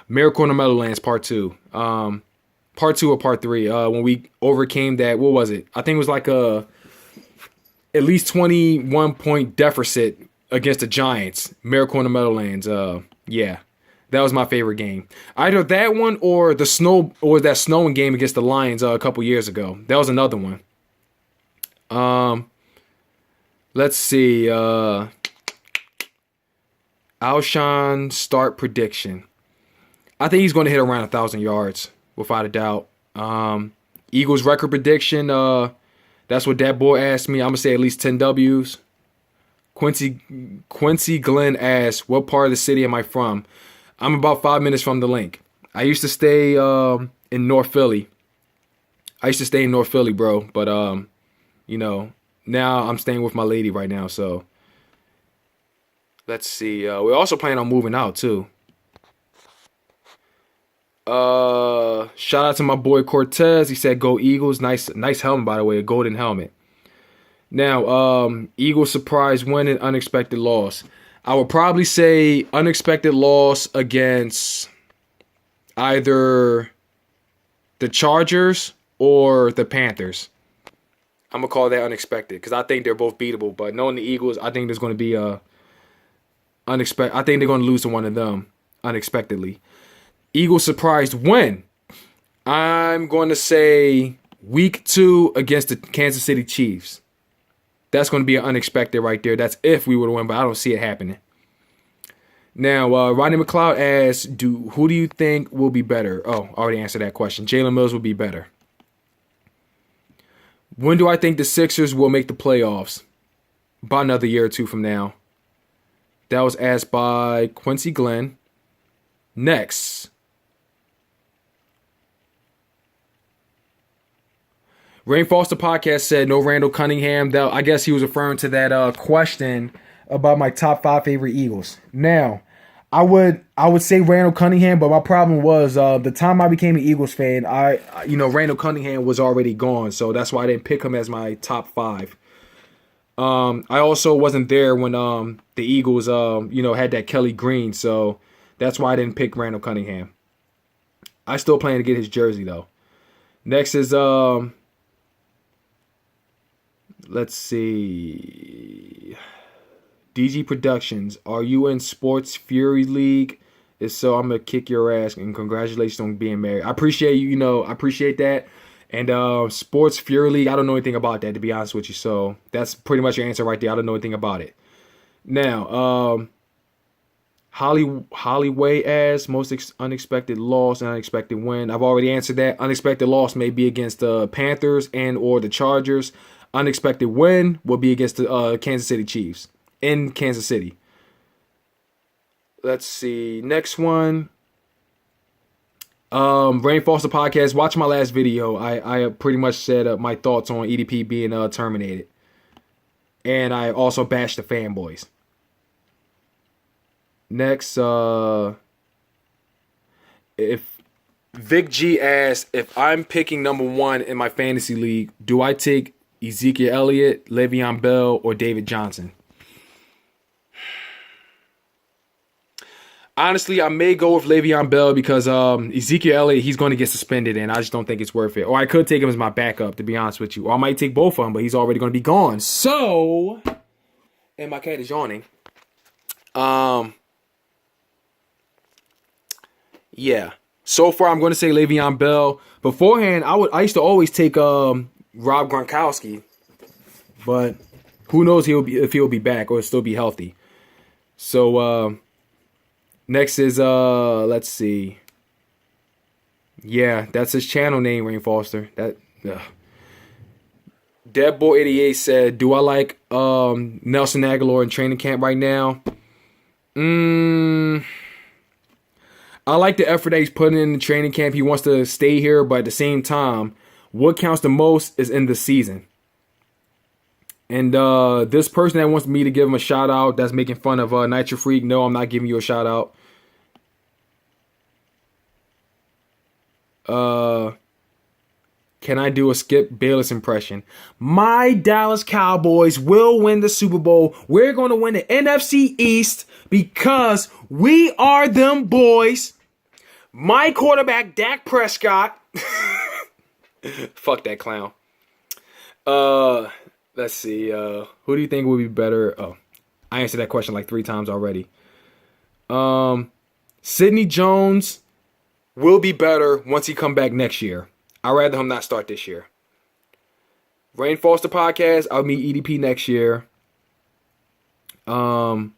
Miracle on the Meadowlands Part 2. Part 2 or Part 3. When we overcame that, what was it? I think it was like a at least 21-point deficit against the Giants. Miracle on the Meadowlands. Yeah, that was my favorite game. Either that one or that snowing game against the Lions a couple years ago. That was another one. Let's see. Alshon start prediction. I think he's going to hit around 1,000 yards, without a doubt. Eagles record prediction. That's what that boy asked me. I'm going to say at least 10 W's. Quincy Glenn asked, what part of the city am I from? I'm about 5 minutes from the link. I used to stay in North Philly. Bro. But, now I'm staying with my lady right now. So, let's see. We're also planning on moving out, too. Shout out to my boy Cortez. He said, go Eagles. Nice helmet, by the way. A golden helmet. Now, Eagles surprise win and unexpected loss. I would probably say unexpected loss against either the Chargers or the Panthers. I'm going to call that unexpected because I think they're both beatable. But knowing the Eagles, I think there's going to be unexpected. I think they're going to lose to one of them unexpectedly. Eagles surprised win. I'm going to say week 2 against the Kansas City Chiefs. That's going to be an unexpected right there. That's if we would win, but I don't see it happening. Now, Rodney McLeod asks, who do you think will be better? Oh, I already answered that question. Jalen Mills will be better. When do I think the Sixers will make the playoffs? About another year or two from now. That was asked by Quincy Glenn. Next. Rain Foster Podcast said no Randall Cunningham. I guess he was referring to that question about my top 5 favorite Eagles. Now, I would say Randall Cunningham, but my problem was the time I became an Eagles fan, Randall Cunningham was already gone, so that's why I didn't pick him as my top 5. I also wasn't there when the Eagles had that Kelly Green, so that's why I didn't pick Randall Cunningham. I still plan to get his jersey though. Next is let's see. DG Productions. Are you in Sports Fury League? If so, I'm going to kick your ass. And congratulations on being married. I appreciate you. I appreciate that. And Sports Fury League, I don't know anything about that, to be honest with you. So that's pretty much your answer right there. I don't know anything about it. Now, Hollyway asks, most unexpected loss and unexpected win. I've already answered that. Unexpected loss may be against the Panthers and or the Chargers. Unexpected win will be against the Kansas City Chiefs in Kansas City. Let's see. Next one. Rain Foster Podcast. Watch my last video. I pretty much said my thoughts on EDP being terminated. And I also bashed the fanboys. Next, if Vic G asks, if I'm picking number 1 in my fantasy league, do I take Ezekiel Elliott, Le'Veon Bell, or David Johnson? Honestly, I may go with Le'Veon Bell because Ezekiel Elliott, he's going to get suspended, and I just don't think it's worth it. Or I could take him as my backup, to be honest with you. Or I might take both of them, but he's already going to be gone. So, and my cat is yawning. Yeah. So far, I'm going to say Le'Veon Bell. Beforehand, I used to always take Rob Gronkowski, but who knows if he'll be back or still be healthy. So next is let's see. Yeah, that's his channel name, Rain Foster. Deadboy88 said, "Do I like Nelson Aguilar in training camp right now?" I like the effort that he's putting in the training camp. He wants to stay here, but at the same time, what counts the most is in the season. And this person that wants me to give him a shout out, that's making fun of Nitro Freak. No, I'm not giving you a shout out. Can I do a Skip Bayless impression? My Dallas Cowboys will win the Super Bowl. We're going to win the NFC East because we are them boys. My quarterback, Dak Prescott. Fuck that clown. Let's see. Who do you think will be better? Oh, I answered that question like 3 times already. Sidney Jones will be better once he come back next year. I'd rather him not start this year. Rain Foster Podcast, I'll meet EDP next year. Hollywood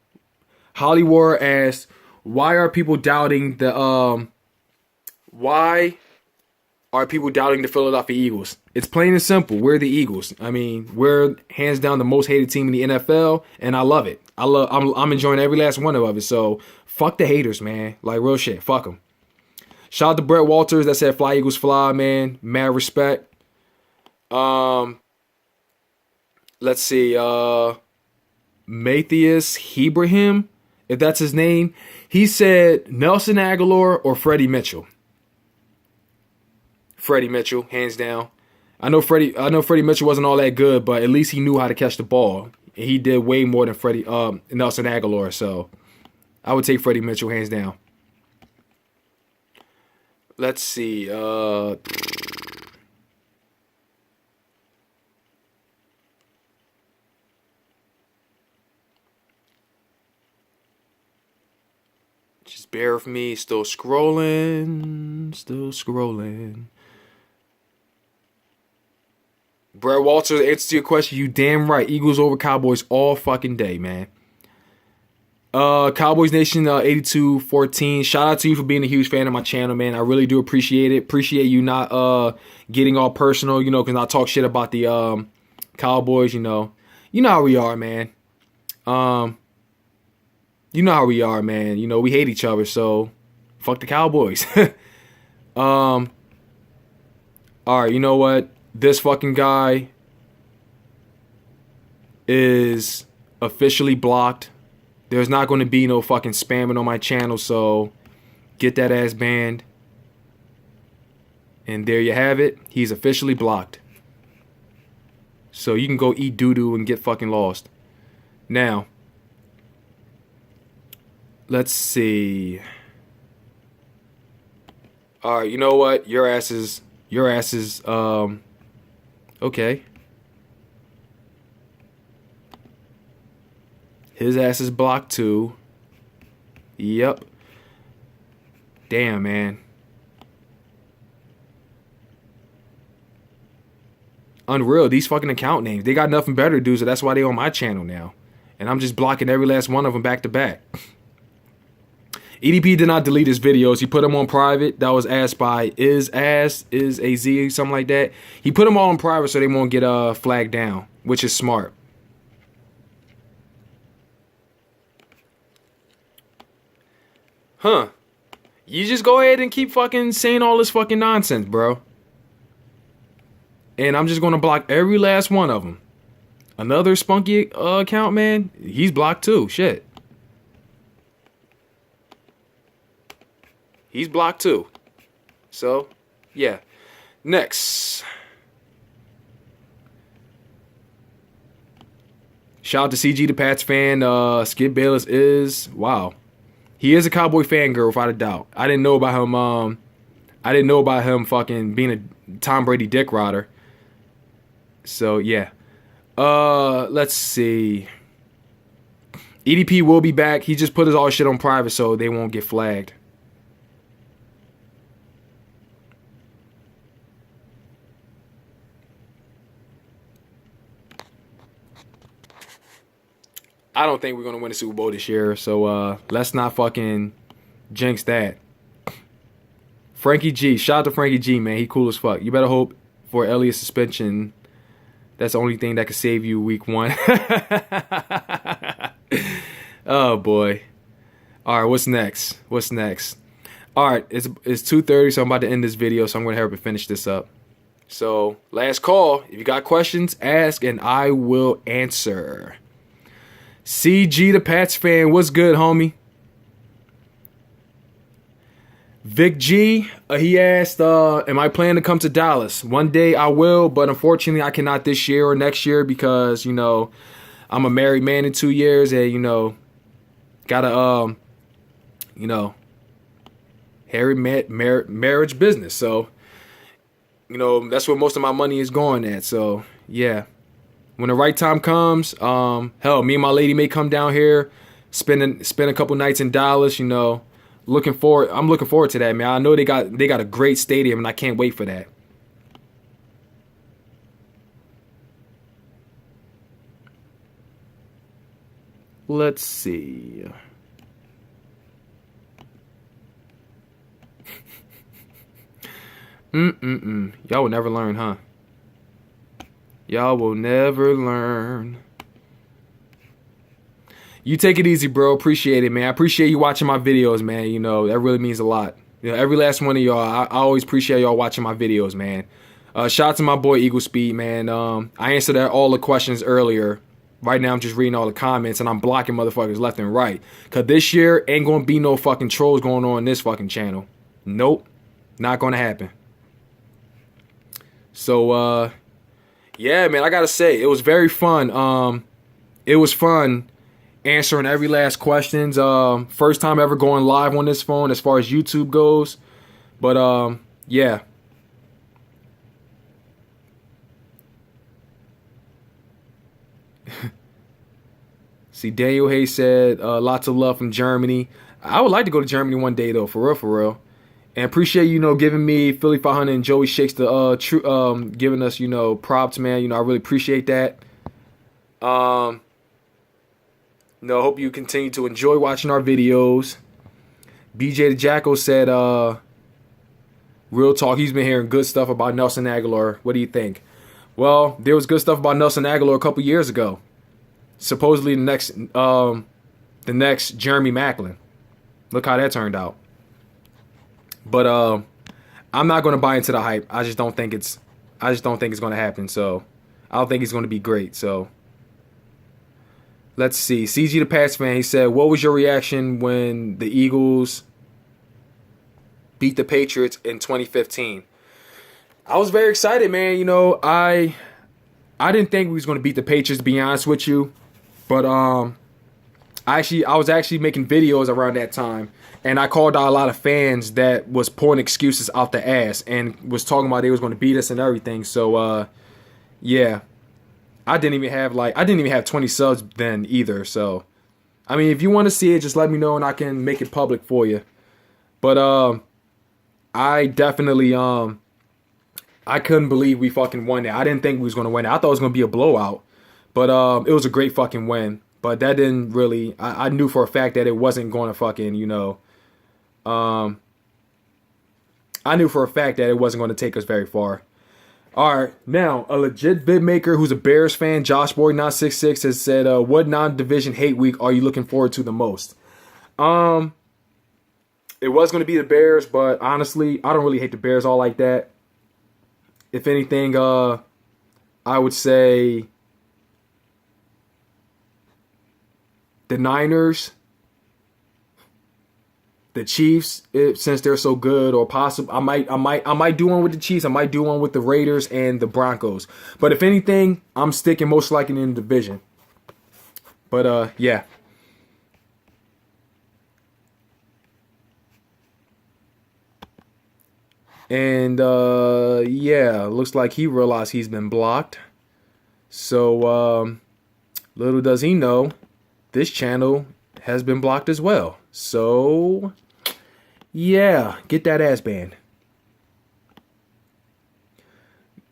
asked, why are people doubting why are people doubting the Philadelphia Eagles? It's plain and simple. We're the Eagles. I mean, we're hands down the most hated team in the NFL, and I love it. I'm enjoying every last one of it. So fuck the haters, man. Like real shit. Fuck them. Shout out to Brett Walters that said "Fly Eagles Fly," man. Mad respect. Let's see. Matthias Hebrahim, if that's his name, he said Nelson Aguilar or Freddie Mitchell. Freddie Mitchell, hands down. I know Freddie Mitchell wasn't all that good, but at least he knew how to catch the ball. And he did way more than Nelson Aguilar. So I would take Freddie Mitchell hands down. Let's see. Just bear with me. Still scrolling. Brett Walters, answer to your question, you damn right. Eagles over Cowboys all fucking day, man. Cowboys Nation 8214. Shout out to you for being a huge fan of my channel, man. I really do appreciate it. Appreciate you not getting all personal, because I talk shit about the Cowboys, You know how we are, man. You know how we are, man. We hate each other, so fuck the Cowboys. All right, you know what? This fucking guy is officially blocked. There's not going to be no fucking spamming on my channel, so get that ass banned. And there you have it. He's officially blocked. So you can go eat doo-doo and get fucking lost. Now, let's see. All right, you know what? Your ass is okay. His ass is blocked too. Yep. Damn, man. Unreal. These fucking account names. They got nothing better to do, so that's why they on my channel now. And I'm just blocking every last one of them back to back. EDP did not delete his videos. He put them on private. That was asked by is AZ, something like that. He put them all on private so they won't get flagged down, which is smart. Huh. You just go ahead and keep fucking saying all this fucking nonsense, bro. And I'm just going to block every last one of them. Another spunky account, man. He's blocked too. Shit. He's blocked too. So, yeah. Next. Shout out to CG the Pats fan. Skip Bayless is, wow. He is a Cowboy fan girl, without a doubt. I didn't know about him fucking being a Tom Brady dick rider. So, yeah. Let's see. EDP will be back. He just put his all shit on private so they won't get flagged. I don't think we're going to win the Super Bowl this year, so let's not fucking jinx that. Frankie G. Shout out to Frankie G, man. He cool as fuck. You better hope for Elliott's suspension. That's the only thing that could save you week 1. Oh, boy. All right, what's next? All right, it's 2:30, so I'm about to end this video, so I'm going to hurry up and finish this up. So, last call. If you got questions, ask, and I will answer. CG the Pats fan, what's good, homie? Vic G, he asked, am I planning to come to Dallas? One day I will, but unfortunately I cannot this year or next year because, I'm a married man in 2 years and, gotta, hairy marriage business. So, that's where most of my money is going at. So, yeah. When the right time comes, hell, me and my lady may come down here, spend a couple nights in Dallas. I'm looking forward to that, man. I know they got a great stadium, and I can't wait for that. Let's see. Y'all will never learn, huh? Y'all will never learn. You take it easy, bro. Appreciate it, man. I appreciate you watching my videos, man. You know, that really means a lot. You know, every last one of y'all, I always appreciate y'all watching my videos, man. Shout out to my boy Eagle Speed, man. I answered all the questions earlier. Right now, I'm just reading all the comments, and I'm blocking motherfuckers left and right. Because this year ain't going to be no fucking trolls going on this fucking channel. Nope. Not going to happen. So, yeah, man, I got to say, it was very fun. It was fun answering every last questions. First time ever going live on this phone as far as YouTube goes. But, yeah. See, Daniel Hayes said, lots of love from Germany. I would like to go to Germany one day, though, for real, for real. And appreciate, you know, giving me Philly 500 and Joey Shakes the giving us, you know, props, man. You know, I really appreciate that. You know, hope you continue to enjoy watching our videos. BJ the Jackal said, real talk, he's been hearing good stuff about Nelson Aguilar. What do you think? Well, there was good stuff about Nelson Aguilar a couple years ago. Supposedly the next Jeremy Maclin. Look how that turned out. But I'm not going to buy into the hype. I just don't think it's going to happen. So I don't think he's going to be great. So let's see. CG the Pats fan, he said, "What was your reaction when the Eagles beat the Patriots in 2015?" I was very excited, man. You know, I didn't think we was going to beat the Patriots, to be honest with you. But I was actually making videos around that time, and I called out a lot of fans that was pouring excuses out the ass and was talking about they was going to beat us and everything. So yeah, I didn't even have 20 subs then either. So I mean, if you want to see it, just let me know and I can make it public for you. But I definitely I couldn't believe we fucking won that. I didn't think we was going to win it. I thought it was going to be a blowout. But it was a great fucking win. But that didn't really... I knew for a fact that it wasn't going to fucking, you know... I knew for a fact that it wasn't going to take us very far. Alright, now, a legit vid maker who's a Bears fan, Josh Boy 966, has said, what non-division hate week are you looking forward to the most? It was going to be the Bears, but honestly, I don't really hate the Bears all like that. If anything, I would say... the Niners, the Chiefs, since they're so good, or possible, I might do one with the Chiefs. I might do one with the Raiders and the Broncos. But if anything, I'm sticking most likely in the division. But yeah. And yeah, looks like he realized he's been blocked. So little does he know, this channel has been blocked as well. So, yeah, get that ass banned.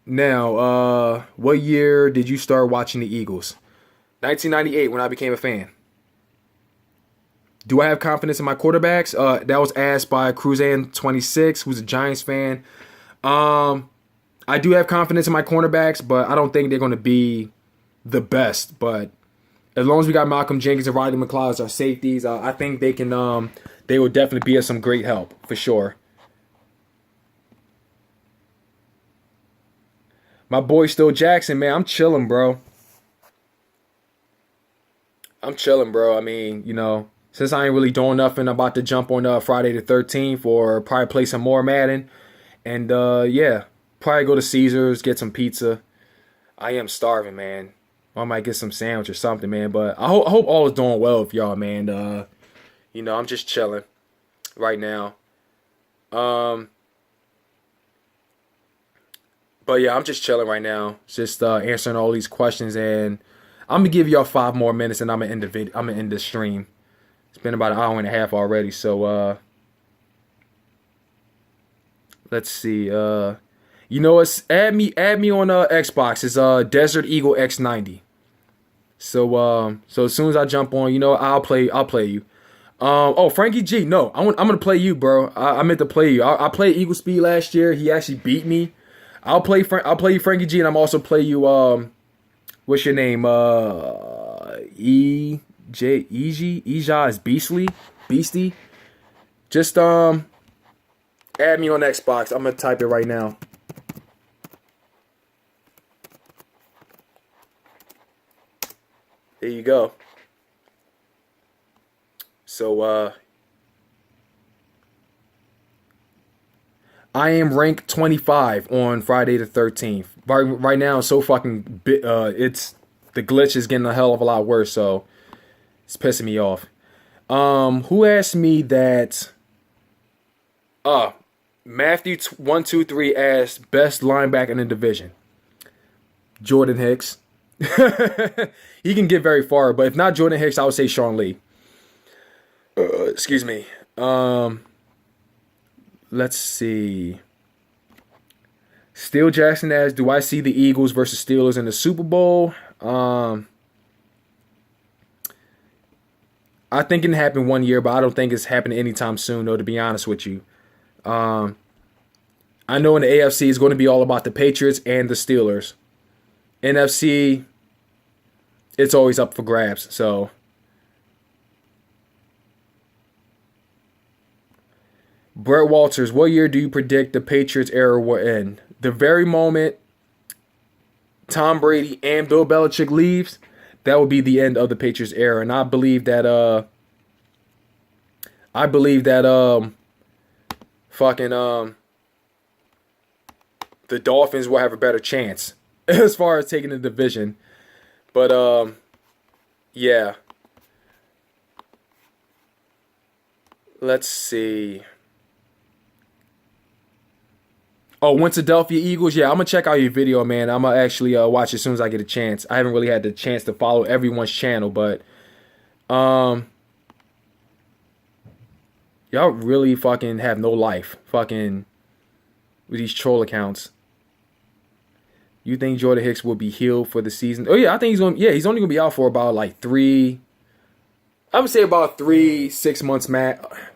Now, what year did you start watching the Eagles? 1998, when I became a fan. Do I have confidence in my quarterbacks? That was asked by Cruzan26, who's a Giants fan. I do have confidence in my cornerbacks, but I don't think they're going to be the best. But as long as we got Malcolm Jenkins and Rodney McLeod as our safeties, I think they can. They will definitely be of some great help for sure. My boy Still Jackson, man, I'm chilling, bro. I'm chilling, bro. I mean, you know, since I ain't really doing nothing, I'm about to jump on Friday the 13th or probably play some more Madden, and yeah, probably go to Caesars, get some pizza. I am starving, man. I might get some sandwich or something, man. But I hope all is doing well with y'all, man. You know, I'm just chilling right now. But yeah, I'm just chilling right now. Just answering all these questions, and I'm gonna give y'all 5 more minutes, and I'm gonna end the video. I'm gonna end the stream. It's been about an hour and a half already, so let's see. You know, it's add me on Xbox. It's Desert Eagle X90. So as soon as I jump on, I'll play you. Oh, Frankie G, no, I'm gonna play you, bro. I meant to play you. I played Eagle Speed last year. He actually beat me. I'll play you, Frankie G, and I'm also play you. What's your name? Ija is Beastie. Just add me on Xbox. I'm gonna type it right now. There you go. So I am ranked 25 on Friday the 13th. Right now it's so fucking it's the glitch is getting a hell of a lot worse, so it's pissing me off. Who asked me that? Matthew123 asked best linebacker in the division. Jordan Hicks. He can get very far, but if not Jordan Hicks, I would say Sean Lee. Excuse me. Let's see. Steel Jackson asks, do I see the Eagles versus Steelers in the Super Bowl? I think it can happen one year, but I don't think it's happening anytime soon, though, to be honest with you. I know in the AFC it's going to be all about the Patriots and the Steelers. NFC, it's always up for grabs, so. Brett Walters, what year do you predict the Patriots era will end? The very moment Tom Brady and Bill Belichick leaves, that will be the end of the Patriots era. And I believe that the Dolphins will have a better chance as far as taking the division. But yeah. Let's see. Oh, Philadelphia Eagles. Yeah, I'm going to check out your video, man. I'm going to actually watch as soon as I get a chance. I haven't really had the chance to follow everyone's channel, but y'all really fucking have no life fucking with these troll accounts. You think Jordan Hicks will be healed for the season? Oh, yeah, I think he's only going to be out for about like I would say about 3-6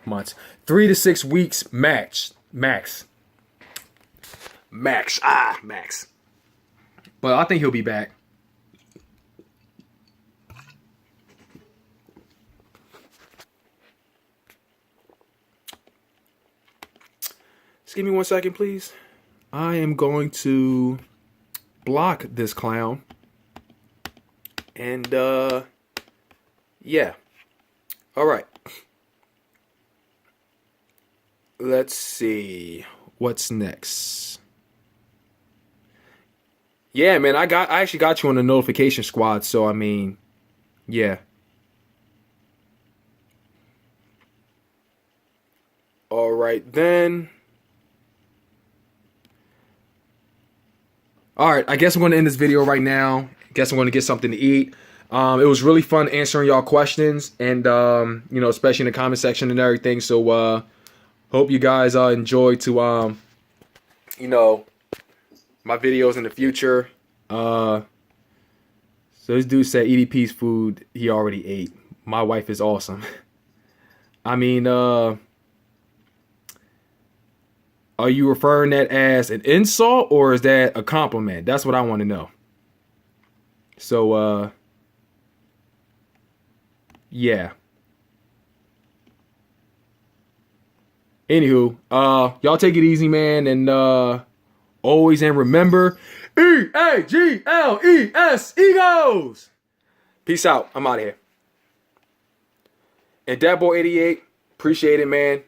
months, 3 to 6 weeks max. Max. But I think he'll be back. Just give me 1 second, please. I am going to block this clown. And, yeah. All right. Let's see. What's next? Yeah, man, I actually got you on the notification squad, so I mean, yeah. All right, then. All right, I guess I'm going to end this video right now. Guess I'm going to get something to eat. It was really fun answering y'all questions, and especially in the comment section and everything. So, hope you guys enjoy to my videos in the future. So this dude said EDP's food he already ate. My wife is awesome. I mean, are you referring that as an insult or is that a compliment? That's what I want to know. So, yeah. Anywho, y'all take it easy, man, and always and remember, EAGLES, Egos! Peace out. I'm out of here. And Datboy88, appreciate it, man.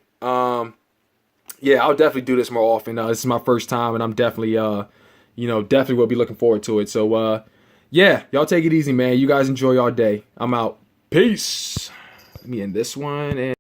Yeah, I'll definitely do this more often. This is my first time, and I'm definitely, definitely will be looking forward to it. So, yeah, y'all take it easy, man. You guys enjoy your day. I'm out. Peace. Let me end this one. And